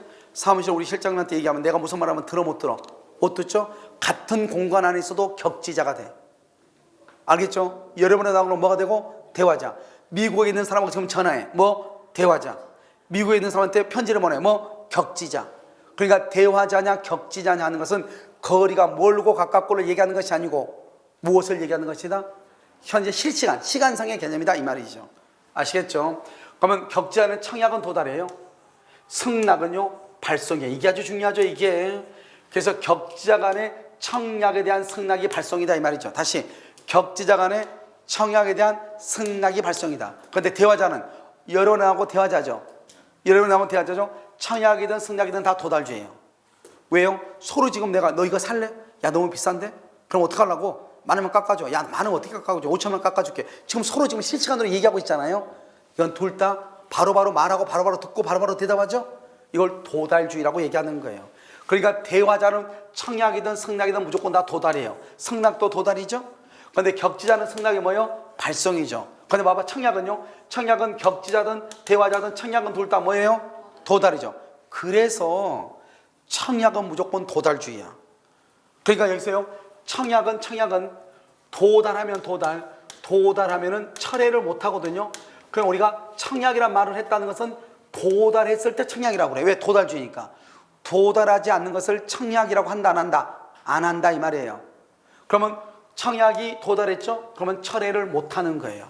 우리 실장님한테 얘기하면 내가 무슨 말하면 들어 못 들어? 못 듣죠? 같은 공간 안에 있어도 격지자가 돼. 알겠죠? 여러분의 나하고는 뭐가 되고? 대화자. 미국에 있는 사람하고 지금 전화해. 뭐? 대화자. 미국에 있는 사람한테 편지를 보내. 뭐? 격지자. 그러니까 대화자냐 격지자냐 하는 것은 거리가 멀고 가깝고를 얘기하는 것이 아니고 무엇을 얘기하는 것이다? 현재 실시간, 시간상의 개념이다 이 말이죠. 아시겠죠? 그러면 격지자는 청약은 도달이에요. 승낙은요 발성이에요. 이게 아주 중요하죠. 이게. 그래서 격지자 간의 청약에 대한 승낙이 발성이다 이 말이죠. 다시 격지자 간의 청약에 대한 승낙이 발성이다. 그런데 대화자는 여론하고 대화자죠. 여론하고 대화자죠. 청약이든 승낙이든 다 도달주의예요. 왜요? 서로 지금 내가 너 이거 살래? 야 너무 비싼데? 그럼 어떡하려고? 많으면 깎아줘. 야 많으면 어떻게 깎아줘? 5천원 깎아줄게. 지금 서로 지금 실시간으로 얘기하고 있잖아요. 이건 둘 다 바로바로 말하고 바로바로 듣고 바로바로 대답하죠. 이걸 도달주의라고 얘기하는 거예요. 그러니까 대화자는 청약이든 승낙이든 무조건 다 도달이에요. 승낙도 도달이죠. 그런데 격지자는 승낙이 뭐예요? 발성이죠. 그런데 봐봐 청약은요. 청약은 격지자든 대화자든 청약은 둘 다 뭐예요? 도달이죠. 그래서 청약은 무조건 도달주의야. 그러니까 여기서요. 청약은 도달하면 도달하면은 철회를 못 하거든요. 그럼 우리가 청약이란 말을 했다는 것은 도달했을 때 청약이라고 그래. 왜? 도달주의니까. 도달하지 않는 것을 청약이라고 한다 안 한다? 안 한다 이 말이에요. 그러면 청약이 도달했죠? 그러면 철회를 못 하는 거예요.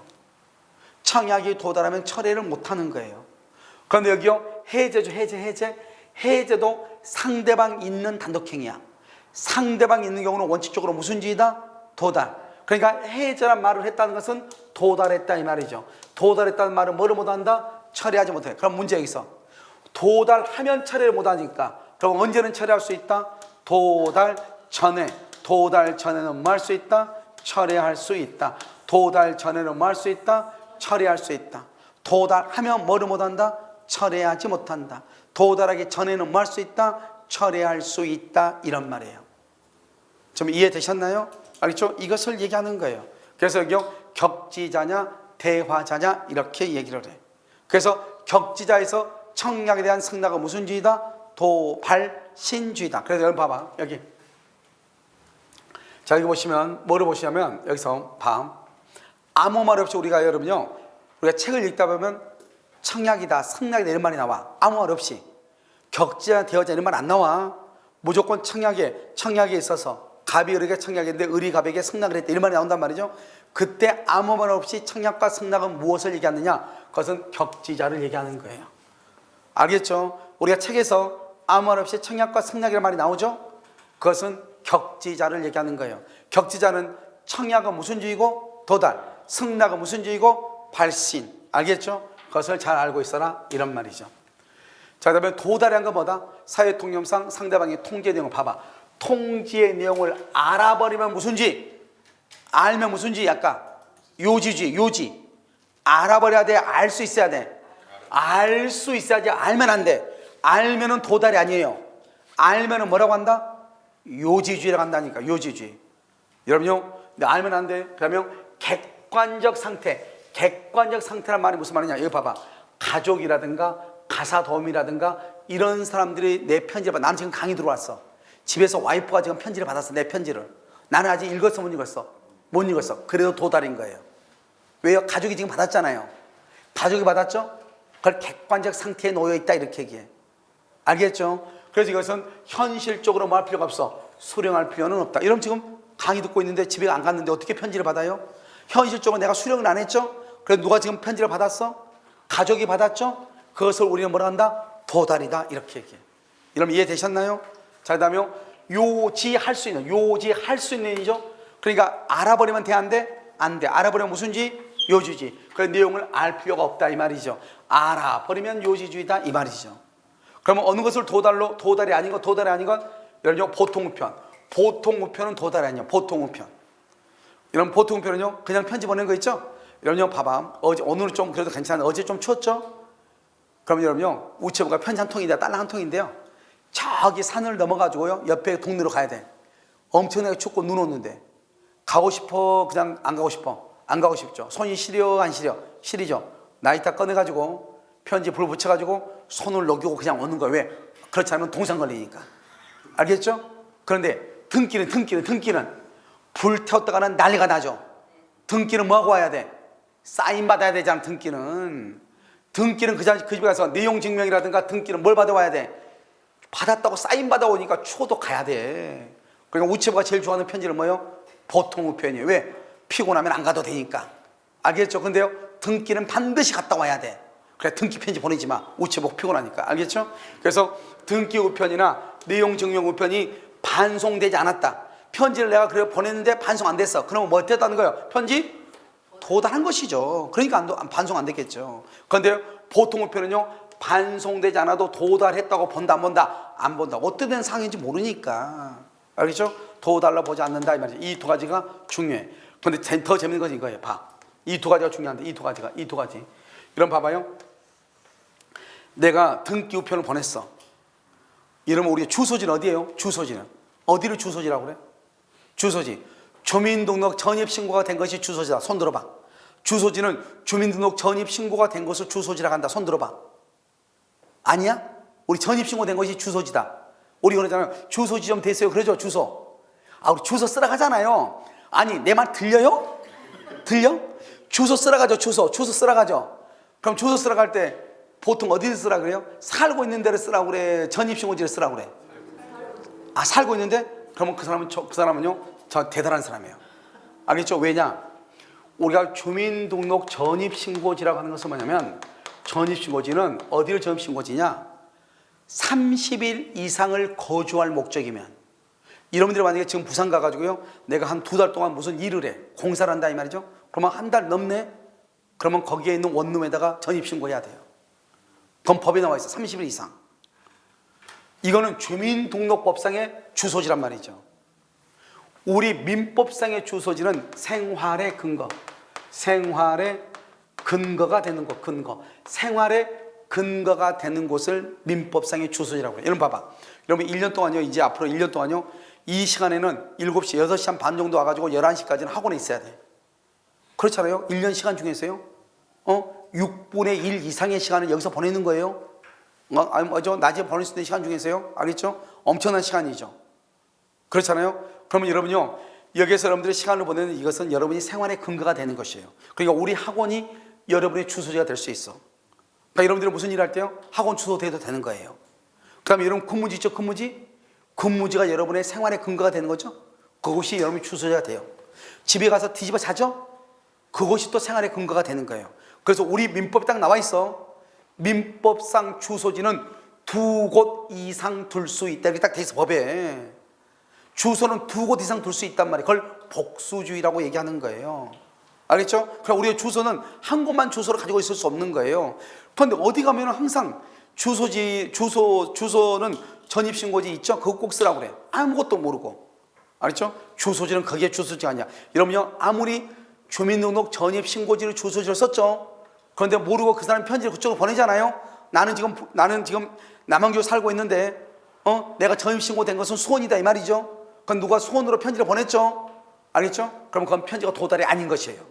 청약이 도달하면 철회를 못 하는 거예요. 그런데 여기요. 해제죠. 해제도 상대방 있는 단독행위야. 상대방 있는 경우는 원칙적으로 무슨 주의다? 도달. 그러니까 해제란 말을 했다는 것은 도달했다 이 말이죠. 도달했다는 말은 뭐를 못한다? 처리하지 못해. 그럼 문제 여기서 도달하면 처리를 못하니까 그럼 언제는 처리할 수 있다? 도달 전에는 뭐 할 수 있다? 처리할 수 있다. 도달 전에는 뭐 할 수 있다? 처리할 수 있다. 도달하면 뭐를 못한다? 처리하지 못한다. 도달하기 전에는 뭐 할 수 있다? 처리할 수 있다. 이런 말이에요. 좀 이해되셨나요? 알겠죠? 이것을 얘기하는 거예요. 그래서 여기 격지자냐 대화자냐 이렇게 얘기를 해. 그래서 격지자에서 청약에 대한 승낙은 무슨 주의다? 도발신주의다. 그래서 여러분 봐봐. 여기. 자 여기 보시면 뭐를 보시냐면 여기서 아무 말 없이 우리가 여러분요. 우리가 책을 읽다 보면 청약이다 승낙이다 이런 말이 나와. 아무 말 없이. 격지자 대화자 이런 말 안 나와. 무조건 청약에 있어서 갑이 을에게 청약했는데 을이 갑에게 승낙을 했다 이런 말이 나온단 말이죠. 그때 아무 말 없이 청약과 승낙은 무엇을 얘기하느냐? 그것은 격지자를 얘기하는 거예요. 알겠죠? 우리가 책에서 아무 말 없이 청약과 승낙이라는 말이 나오죠? 그것은 격지자를 얘기하는 거예요. 격지자는 청약은 무슨 주의고? 도달. 승낙은 무슨 주의고? 발신. 알겠죠? 그것을 잘 알고 있어라 이런 말이죠. 자, 그다음에 도달한 건 뭐다? 사회통념상 상대방의 통지의 내용을 봐봐. 통지의 내용을 알아버리면 무슨 지? 알면 무슨 지? 약간 요지주의, 요지. 알아버려야 돼? 알 수 있어야 돼? 알 수 있어야지. 알면 안 돼. 알면은 도달이 아니에요. 알면은 뭐라고 한다? 요지주의라고 한다니까. 요지주의. 여러분요, 근데 알면 안 돼. 그러면 객관적 상태란 말이 무슨 말이냐? 여기 봐봐. 가족이라든가 가사도우미라든가 이런 사람들이 내 편지를 나는 지금 강의 들어왔어. 집에서 와이프가 지금 편지를 받았어. 내 편지를. 나는 아직 읽었어, 못 읽었어? 못 읽었어. 그래도 도달인 거예요. 왜요? 가족이 지금 받았잖아요. 가족이 받았죠? 그걸 객관적 상태에 놓여 있다 이렇게 얘기해. 알겠죠? 그래서 이것은 현실적으로 뭐 할 필요가 없어. 수령할 필요는 없다. 이러면 지금 강의 듣고 있는데 집에 안 갔는데 어떻게 편지를 받아요? 현실적으로 내가 수령을 안 했죠? 그래서 누가 지금 편지를 받았어? 가족이 받았죠? 그것을 우리는 뭐라 한다? 도달이다 이렇게 얘기해. 여러분 이해되셨나요? 자, 그 다음에 요지할 수 있는 이죠. 그러니까 알아버리면 돼, 안 돼? 안 돼. 알아버리면 무슨 지? 요지지. 그 내용을 알 필요가 없다 이 말이죠. 알아버리면 요지주의다 이 말이죠. 그러면 어느 것을 도달이 아닌 것, 여러분 보통우편. 보통우편은 도달이 아니에요. 보통우편. 여러분 보통우편은요 그냥 편지 보낸 거 있죠? 여러분 봐봐. 오늘은 좀 그래도 괜찮아. 어제 좀 추웠죠? 그럼 여러분요 우체부가 편지 한 통인데 딸랑 한 통인데요. 저기 산을 넘어가지고요 옆에 동네로 가야 돼. 엄청나게 춥고 눈 오는데 가고 싶어? 그냥 안 가고 싶어? 안 가고 싶죠. 손이 시려 안 시려? 시리죠. 나이타 꺼내가지고 편지 불 붙여가지고 손을 녹이고 그냥 오는 거예요. 왜? 그렇지 않으면 동상 걸리니까. 알겠죠? 그런데 등기는 불 태웠다가는 난리가 나죠. 등기는 뭐하고 와야 돼? 사인 받아야 되잖아. 등기는 그 집에 가서 내용 증명이라든가 등기는 뭘 받아와야 돼? 받았다고 사인 받아오니까 추워도 가야 돼. 그러니까 우체부가 제일 좋아하는 편지는 뭐예요? 보통우편이에요. 왜? 피곤하면 안 가도 되니까. 알겠죠? 근데요 등기는 반드시 갔다 와야 돼. 그래 등기 편지 보내지 마. 우체부 피곤하니까. 알겠죠? 그래서 등기 우편이나 내용 증명 우편이 반송되지 않았다. 편지를 내가 그래 보냈는데 반송 안 됐어. 그러면 뭐 됐다는 거예요? 편지 도달한 것이죠. 그러니까 반송 안 됐겠죠. 그런데 보통 우편은요 반송되지 않아도 도달했다고 본다 안 본다? 안 본다. 어떤 상황인지 모르니까. 알겠죠? 도달로 보지 않는다 이 말이죠. 이 두 가지가 중요해. 그런데 더 재밌는 것이 이거예요. 봐. 이 두 가지가 중요한데 이 두 가지. 이런 봐봐요. 내가 등기 우편을 보냈어. 이러면 우리 주소지는 어디예요? 주소지는 어디를 주소지라고 그래? 주소지. 주민등록 전입신고가 된 것이 주소지다. 손 들어봐. 주소지는 주민등록 전입신고가 된 것을 주소지라고 한다. 손 들어봐. 아니야? 우리 전입신고 된 것이 주소지다. 우리 그러잖아요. 주소지 좀 됐어요. 그러죠? 주소. 우리 주소 쓰라 하잖아요. 아니 내 말 들려요? 들려? 주소 쓰라 가죠. 주소 쓰라 가죠. 그럼 주소 쓰라 갈 때 보통 어디서 쓰라 그래요? 살고 있는 데를 쓰라고 그래? 전입신고지를 쓰라고 그래? 살고 있는데? 그러면 그 사람은요 저 대단한 사람이에요. 알겠죠? 왜냐? 우리가 주민등록 전입신고지라고 하는 것은 뭐냐면 전입신고지는 어디를 전입신고지냐? 30일 이상을 거주할 목적이면 여러분들이 만약에 지금 부산 가가지고요 내가 한 2달 동안 무슨 일을 해 공사를 한다 이 말이죠. 그러면 한 달 넘네? 그러면 거기에 있는 원룸에다가 전입신고해야 돼요. 그건 법에 나와 있어. 30일 이상. 이거는 주민등록법상의 주소지란 말이죠. 우리 민법상의 주소지는 생활의 근거가 되는 곳, 생활의 근거가 되는 곳을 민법상의 주소지라고 해요. 여러분 봐봐. 여러분 1년 동안요, 이제 앞으로 1년 동안요, 이 시간에는 7시, 6시 한 반 정도 와가지고 11시까지는 학원에 있어야 돼. 그렇잖아요? 1년 시간 중에서요, 6분의 1 이상의 시간을 여기서 보내는 거예요. 낮에 보낼 수 있는 시간 중에서요. 알겠죠? 엄청난 시간이죠. 그렇잖아요? 그러면 여러분요, 여기에서 여러분들의 시간을 보내는 이것은 여러분이 생활의 근거가 되는 것이에요. 그러니까 우리 학원이 여러분의 주소지가 될 수 있어. 그러니까 여러분들이 무슨 일 할 때요? 학원 주소 돼도 되는 거예요. 그 다음에 여러분 근무지 있죠? 근무지가 여러분의 생활의 근거가 되는 거죠? 그것이 여러분의 주소지가 돼요. 집에 가서 뒤집어 자죠? 그것이 또 생활의 근거가 되는 거예요. 그래서 우리 민법에 딱 나와 있어. 민법상 주소지는 2곳 이상 둘 수 있다. 이렇게 딱 돼 있어, 법에. 주소는 2곳 이상 둘 수 있단 말이에요. 그걸 복수주의라고 얘기하는 거예요. 알겠죠? 그럼 우리의 주소는 한 곳만 주소를 가지고 있을 수 없는 거예요. 그런데 어디 가면 항상 주소는 전입신고지 있죠? 그거 꼭 쓰라고 그래. 아무것도 모르고. 알겠죠? 주소지는 그게 주소지가 아니야. 여러분요, 아무리 주민등록 전입신고지를 주소지를 썼죠? 그런데 모르고 그 사람 편지를 그쪽으로 보내잖아요? 나는 지금 남한교에 살고 있는데, 내가 전입신고된 것은 수원이다 이 말이죠? 그럼 누가 수원으로 편지를 보냈죠? 알겠죠? 그럼 그건 편지가 도달이 아닌 것이에요.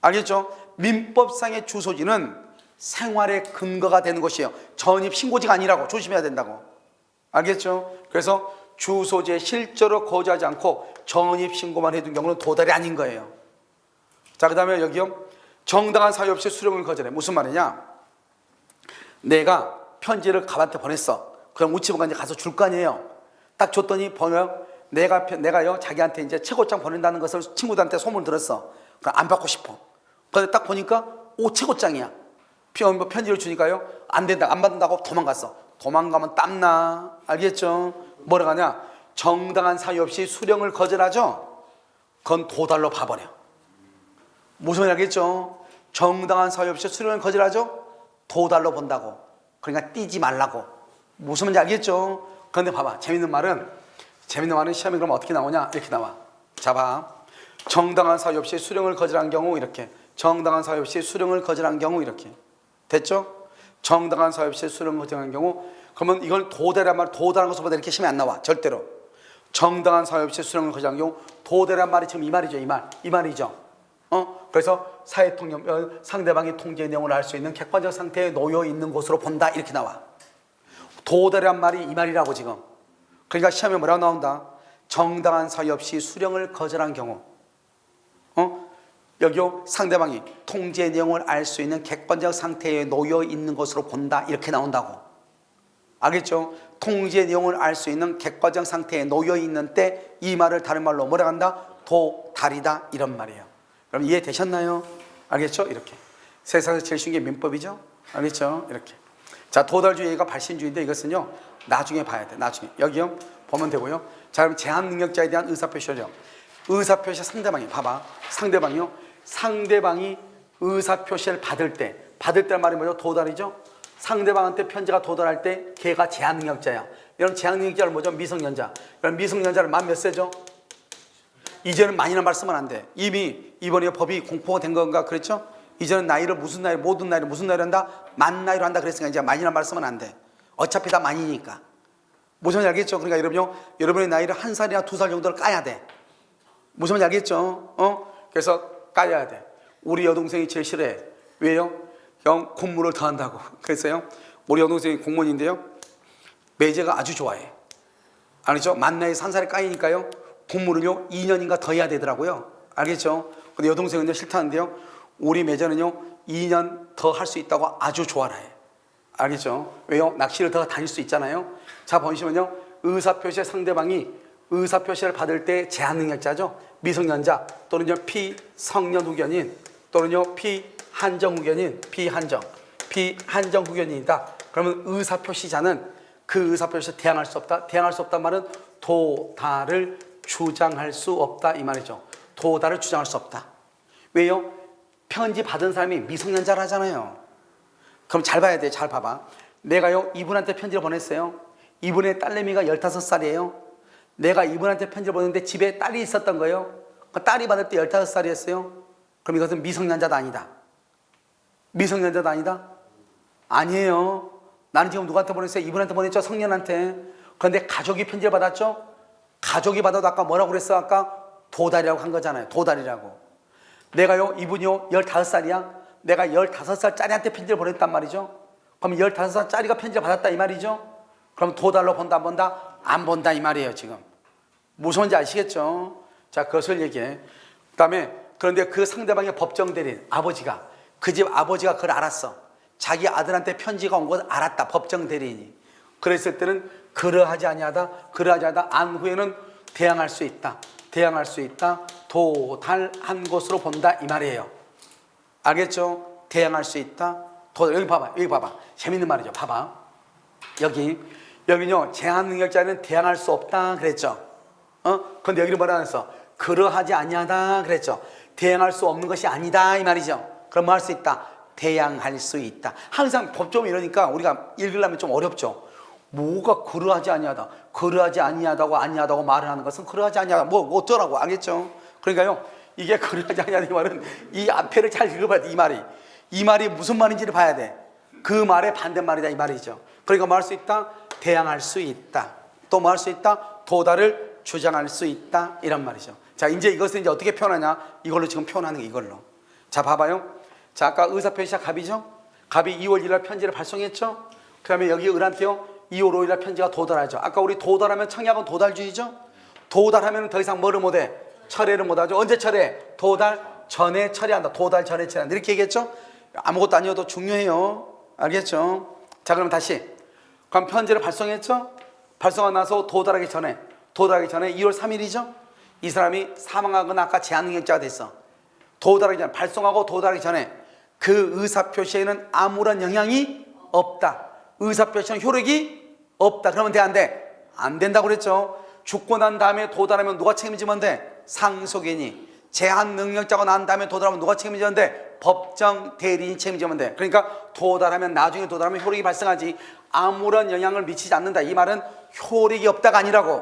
알겠죠? 민법상의 주소지는 생활의 근거가 되는 것이에요. 전입 신고지가 아니라고 조심해야 된다고. 알겠죠? 그래서 주소지에 실제로 거주하지 않고 전입 신고만 해둔 경우는 도달이 아닌 거예요. 자, 그 다음에 여기요. 정당한 사유 없이 수령을 거절해. 무슨 말이냐? 내가 편지를 갑한테 보냈어. 그럼 우체부가 이제 가서 줄 거 아니에요. 딱 줬더니 번호요. 내가요 자기한테 이제 최고장 보낸다는 것을 친구들한테 소문 들었어. 그럼 안 받고 싶어. 근데 딱 보니까 최고장이야. 편지를 주니까요 안 된다, 안 받는다고 도망갔어. 도망가면 땀나. 알겠죠? 뭐라 하냐? 정당한 사유 없이 수령을 거절하죠. 그건 도달로 봐버려. 무슨 말인지 알겠죠? 정당한 사유 없이 수령을 거절하죠. 도달로 본다고. 그러니까 띄지 말라고. 무슨 말인지 알겠죠? 그런데 봐봐, 재밌는 말은 시험에 그럼 어떻게 나오냐? 이렇게 나와. 자, 봐. 정당한 사유 없이 수령을 거절한 경우 이렇게. 정당한 사유 없이 수령을 거절한 경우 이렇게. 됐죠? 정당한 사유 없이 수령을 거절한 경우. 그러면 이걸 도달이란 말, 도달한 것보다 이렇게 시험에 안 나와. 절대로. 정당한 사유 없이 수령을 거절한 경우. 도달이란 말이 지금 이 말이죠. 이 말이죠. 그래서 상대방이 통지의 내용을 알 수 있는 객관적 상태에 놓여 있는 곳으로 본다. 이렇게 나와. 도달이란 말이 이 말이라고 지금. 그러니까 시험에 뭐라고 나온다? 정당한 사유 없이 수령을 거절한 경우. 여기요 상대방이 통지의 내용을 알 수 있는 객관적 상태에 놓여 있는 것으로 본다. 이렇게 나온다고. 알겠죠? 통지의 내용을 알 수 있는 객관적 상태에 놓여 있는 때 이 말을 다른 말로 뭐라 한다? 도달이다. 이런 말이에요. 그럼 이해되셨나요? 알겠죠? 이렇게. 세상에서 제일 쉬운 게 민법이죠? 알겠죠? 이렇게. 자, 도달주의가 발신주의인데 이것은요 나중에 봐야 돼. 나중에. 여기요 보면 되고요. 자, 그럼 제한 능력자에 대한 의사표시죠. 의사표시 상대방이 봐봐. 상대방이 의사표시를 받을 때란 말이 뭐죠? 도달이죠. 상대방한테 편지가 도달할 때 걔가 제한 능력자야. 이런 제한 능력자를 뭐죠? 미성년자. 그럼 미성년자를 만 몇 세죠? 이제는 만이나 말씀은 안 돼. 이미 이번에 법이 공포가 된 건가 그랬죠? 이제는 나이를 무슨 나이, 모든 나이를 무슨 나이로 한다? 만 나이로 한다 그랬으니까 이제 만이나 말씀은 안 돼. 어차피 다 만이니까. 무슨 말인지 알겠죠? 그러니까 여러분의 나이를 1살이나 2살 정도를 까야 돼. 무슨 말인지 알겠죠? 그래서 까야 돼. 우리 여동생이 제일 싫어해. 왜요? 형 공무를 더 한다고. 그래서요 우리 여동생이 공무원인데요 매제가 아주 좋아해. 알겠죠? 만 나이 1살에 까이니까요 공무를요 2년인가 더 해야 되더라고요. 알겠죠? 근데 여동생은요 싫다는데요 우리 매제는요 2년 더 할 수 있다고 아주 좋아해. 알겠죠? 왜요? 낚시를 더 다닐 수 있잖아요. 자, 보시면요 의사표시의 상대방이 의사표시를 받을 때 제한 능력자죠. 미성년자 또는요 피성년 후견인 또는요 피한정 후견인, 피한정 후견인이다. 그러면 의사표시자는 그 의사표시에 대항할 수 없다. 대항할 수 없단 말은 도달을 주장할 수 없다 이 말이죠. 도달을 주장할 수 없다. 왜요? 편지 받은 사람이 미성년자라잖아요. 그럼 잘 봐야 돼. 잘 봐봐. 내가요 이분한테 편지를 보냈어요. 이분의 딸내미가 15살이에요. 내가 이분한테 편지를 보냈는데 집에 딸이 있었던 거예요. 그 딸이 받을 때 15살이었어요. 그럼 이것은 미성년자도 아니다. 미성년자도 아니다? 아니에요. 나는 지금 누구한테 보냈어요? 이분한테 보냈죠. 성년한테. 그런데 가족이 편지를 받았죠. 가족이 받아도 아까 뭐라고 그랬어? 아까 도달이라고 한 거잖아요. 도달이라고. 내가요 이분이요 15살이야. 내가 15살짜리한테 편지를 보냈단 말이죠. 그럼 15살짜리가 편지를 받았다 이 말이죠. 그럼 도달로 본다 안 본다? 안 본다 이 말이에요 지금. 무슨 말인지 아시겠죠? 자, 그것을 얘기해. 그 다음에 그런데 그 상대방의 법정 대리인 아버지가 그 집 아버지가 그걸 알았어. 자기 아들한테 편지가 온 것을 알았다. 법정 대리인이. 그랬을 때는 그러하지 아니하다 안 후에는 대항할 수 있다. 도달한 것으로 본다 이 말이에요. 알겠죠? 대항할 수 있다. 여기 봐봐. 재밌는 말이죠. 봐봐. 여기는요 제한 능력자는 대항할 수 없다 그랬죠. 근데 여기는 뭐라 그랬어? 그러하지 아니하다 그랬죠. 대항할 수 없는 것이 아니다 이 말이죠. 그럼 뭐 할 수 있다? 대항할 수 있다. 항상 법조문 이러니까 우리가 읽으려면 좀 어렵죠. 뭐가 그러하지 아니하다. 그러하지 아니하다고 말을 하는 것은 그러하지 아니하다. 뭐 어쩌라고. 알겠죠? 그러니까요 이게 그러하지 아니하다 이 말은 이 앞에를 잘 읽어봐야 돼. 이 말이 무슨 말인지를 봐야 돼. 그 말의 반대말이다 이 말이죠. 그러니까 뭐 할 수 있다? 대항할 수 있다. 또 뭐 할 수 있다? 도달을 주장할 수 있다 이런 말이죠. 자, 이제 이것을 이제 어떻게 표현하냐? 이걸로 지금 표현하는 게 이걸로. 자, 봐봐요. 자, 아까 의사표시가 갑이죠? 갑이 2월 1일 날 편지를 발송했죠. 그 다음에 여기 을한테요 2월 5일 날 편지가 도달하죠. 아까 우리 도달하면 청약은 도달주의죠. 도달하면 더 이상 뭐를 못해? 철회를 못하죠. 언제 철회? 도달 전에 처리한다. 도달 전에 처리한다. 이렇게 얘기했죠. 아무것도 아니어도 중요해요. 알겠죠? 자, 그럼 다시. 그럼 편지를 발송했죠. 발송하고 나서 도달하기 전에 2월 3일이죠. 이 사람이 사망하거나 아까 제한능력자가 됐어. 도달하기 전에, 발송하고 도달하기 전에 그 의사표시에는 아무런 영향이 없다. 의사표시는 효력이 없다. 그러면 돼, 안 돼? 안 된다고 그랬죠. 죽고 난 다음에 도달하면 누가 책임지면 돼? 상속인이. 제한능력자가 난 다음에 도달하면 누가 책임지면 돼? 법정 대리인이 책임지면 돼. 그러니까 도달하면, 나중에 도달하면 효력이 발생하지 아무런 영향을 미치지 않는다. 이 말은 효력이 없다가 아니라고.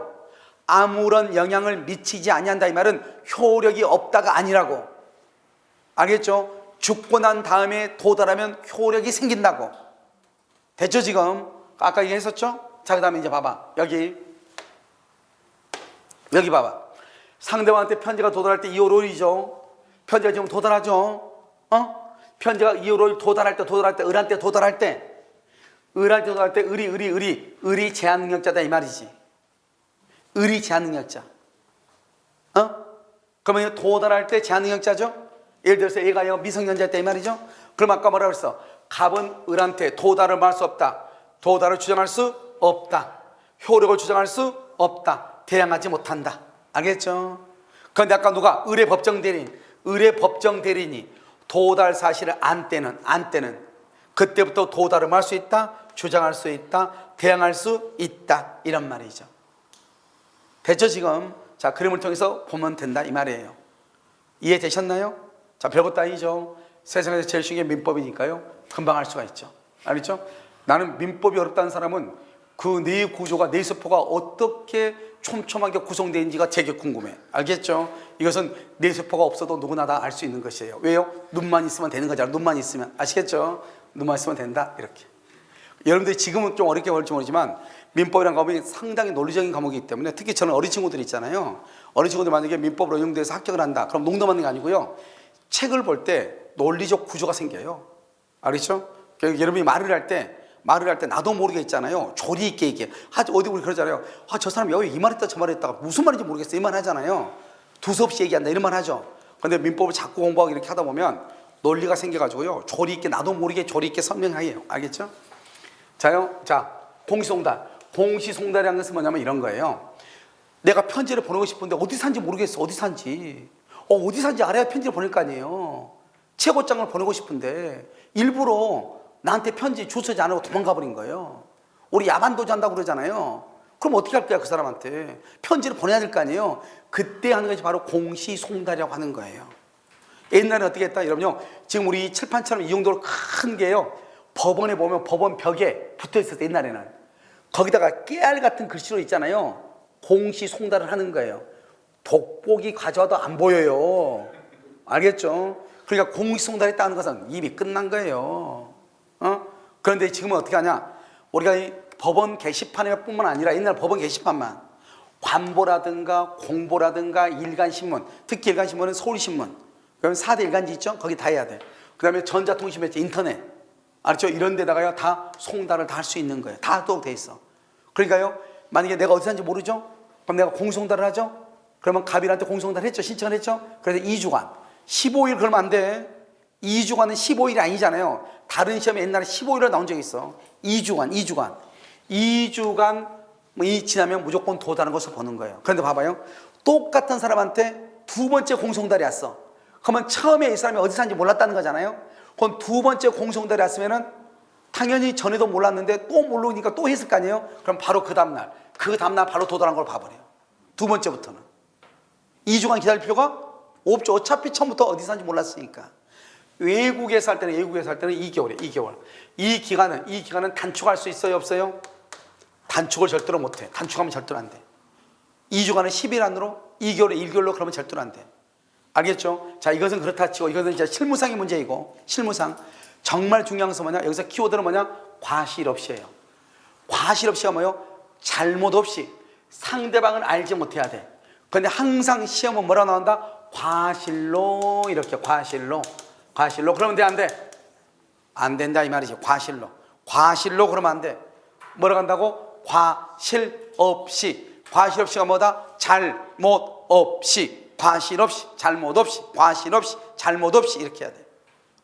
아무런 영향을 미치지 아니한다. 이 말은 효력이 없다가 아니라고. 알겠죠? 죽고 난 다음에 도달하면 효력이 생긴다고. 됐죠 지금? 아까 얘기했었죠? 자, 그 다음에 이제 봐봐. 여기 봐봐. 상대방한테 편지가 도달할 때 2월 5일이죠. 편지가 지금 도달하죠. 편지가 2월 5일 도달할 때 을한테 도달할 때 을이 제한능력자다 이 말이지. 을이 제한능력자. 그러면 도달할 때 제한능력자죠. 예를 들어서 얘가 미성년자였다 이 말이죠. 그럼 아까 뭐라고 했어? 갑은 을한테 도달을 말할 수 없다. 도달을 주장할 수 없다. 효력을 주장할 수 없다. 대항하지 못한다. 알겠죠? 그런데 아까 누가? 을의 법정 대리인이 도달 사실을 안 때는 그때부터 도달을 말할 수 있다. 주장할 수 있다. 대항할 수 있다. 이런 말이죠. 됐죠 지금? 자, 그림을 통해서 보면 된다 이 말이에요. 이해되셨나요? 자, 별것도 아니죠. 세상에서 제일 쉬운 게 민법이니까요. 금방 할 수가 있죠. 알겠죠? 나는 민법이 어렵다는 사람은 그 뇌 구조가, 뇌 세포가 어떻게 촘촘하게 구성되어 있는지가 되게 궁금해. 알겠죠? 이것은 뇌 세포가 없어도 누구나 다 알 수 있는 것이에요. 왜요? 눈만 있으면 되는 거잖아. 눈만 있으면. 아시겠죠? 눈만 있으면 된다. 이렇게. 여러분들이 지금은 좀 어렵게 볼지 모르지만 민법이라는 과목이 상당히 논리적인 과목이기 때문에, 특히 저는 어린 친구들 있잖아요. 어린 친구들 만약에 민법으로 응용돼서 합격을 한다. 그럼 농담하는 게 아니고요. 책을 볼 때 논리적 구조가 생겨요. 알겠죠? 여러분이 말을 할 때 나도 모르게 있잖아요. 조리 있게 얘기해. 어디 우리 그러잖아요. 저 사람 여기 이 말했다 저 말했다가 무슨 말인지 모르겠어. 이 말 하잖아요. 두서없이 얘기한다. 이런 말 하죠. 근데 민법을 자꾸 공부하고 이렇게 하다 보면 논리가 생겨가지고요. 조리 있게, 나도 모르게 조리 있게 설명해요. 알겠죠? 자, 공시송달이라는 것은 뭐냐면 이런 거예요. 내가 편지를 보내고 싶은데 어디 산지 모르겠어. 어디 산지 알아야 편지를 보낼 거 아니에요. 최고장을 보내고 싶은데 일부러 나한테 편지 주소지 안 하고 도망가 버린 거예요. 우리 야반도주한다고 그러잖아요. 그럼 어떻게 할 거야 그 사람한테? 편지를 보내야 될 거 아니에요. 그때 하는 것이 바로 공시송달이라고 하는 거예요. 옛날에 어떻게 했다? 여러분요, 지금 우리 칠판처럼 이 정도로 큰 게요, 법원에 보면 법원 벽에 붙어 있었어요. 옛날에는 거기다가 깨알 같은 글씨로 있잖아요. 공시송달을 하는 거예요. 돋보기 가져와도 안 보여요. 알겠죠? 그러니까 공시송달이 있다는 것은 이미 끝난 거예요. 그런데 지금은 어떻게 하냐? 우리가 이 법원 게시판에 뿐만 아니라 옛날 법원 게시판만 관보라든가 공보라든가 일간신문, 특히 일간신문은 서울신문, 그러면 4대 일간지 있죠? 거기 다 해야 돼. 그 다음에 전자통신매체, 인터넷, 알죠? 이런 데다가요 다 송달을 다 할 수 있는 거예요. 다 하도록 돼 있어. 그러니까요, 만약에 내가 어디 사는지 모르죠? 그럼 내가 공송달을 하죠? 그러면 갑일한테 공송달 했죠? 신청을 했죠? 그래서 2주간 15일 그러면 안 돼. 2주간은 15일이 아니잖아요. 다른 시험에 옛날에 15일로 나온 적이 있어. 2주간 이 지나면 무조건 도달하는 것을 보는 거예요. 그런데 봐봐요. 똑같은 사람한테 두 번째 공송달이 왔어. 그러면 처음에 이 사람이 어디 사는지 몰랐다는 거잖아요. 그럼 두 번째 공송달이 왔으면은 당연히 전에도 몰랐는데 또 모르니까 또 했을 거 아니에요. 그럼 바로 그 다음날 바로 도달한 걸 봐버려요. 두 번째부터는 2주간 기다릴 필요가 없죠. 어차피 처음부터 어디 사는지 몰랐으니까. 외국에서 할 때는 2개월이에요. 2개월. 이 기간은 단축할 수 있어요, 없어요? 단축을 절대로 못해. 단축하면 절대로 안 돼. 2주간은 10일 안으로, 2개월에 1개월로 그러면 절대로 안 돼. 알겠죠? 자, 이것은 그렇다 치고, 이것은 이제 실무상의 문제이고, 실무상. 정말 중요한 것은 뭐냐? 여기서 키워드는 뭐냐? 과실 없이예요. 과실 없이가 뭐예요? 잘못 없이 상대방을 알지 못해야 돼. 그런데 항상 시험은 뭐라 나온다? 과실로, 이렇게 과실로. 그러면 돼, 안 돼? 안 된다 이 말이지. 과실로. 과실로 그러면 안 돼. 뭐라고 한다고? 과실 없이. 과실 없이가 뭐다? 잘못 없이. 과실 없이, 잘못 없이, 과실 없이, 잘못 없이 이렇게 해야 돼.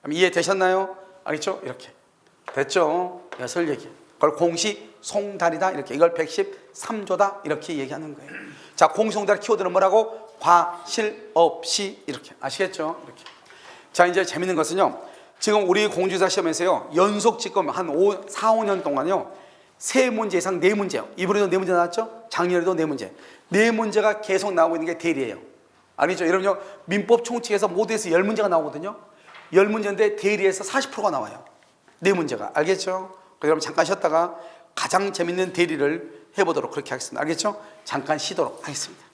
그럼 이해되셨나요? 알겠죠? 이렇게. 됐죠? 설 얘기. 그걸 공시송달이다 이렇게. 이걸 113조다 이렇게 얘기하는 거예요. 자, 공시송달 키워드는 뭐라고? 과실 없이 이렇게. 아시겠죠? 이렇게. 자, 이제 재밌는 것은요. 지금 우리 공주사 시험에서요. 연속 지금 한 4, 5년 동안요. 3문제 이상 4문제요. 이번에도 4문제 나왔죠? 작년에도 4문제. 4문제가 계속 나오고 있는 게 대리예요. 아니죠? 여러분요. 민법 총칙에서 모두에서 10문제가 나오거든요. 10문제인데 대리에서 40%가 나와요. 4문제가. 알겠죠? 그럼 잠깐 쉬었다가 가장 재밌는 대리를 해보도록 그렇게 하겠습니다. 알겠죠? 잠깐 쉬도록 하겠습니다.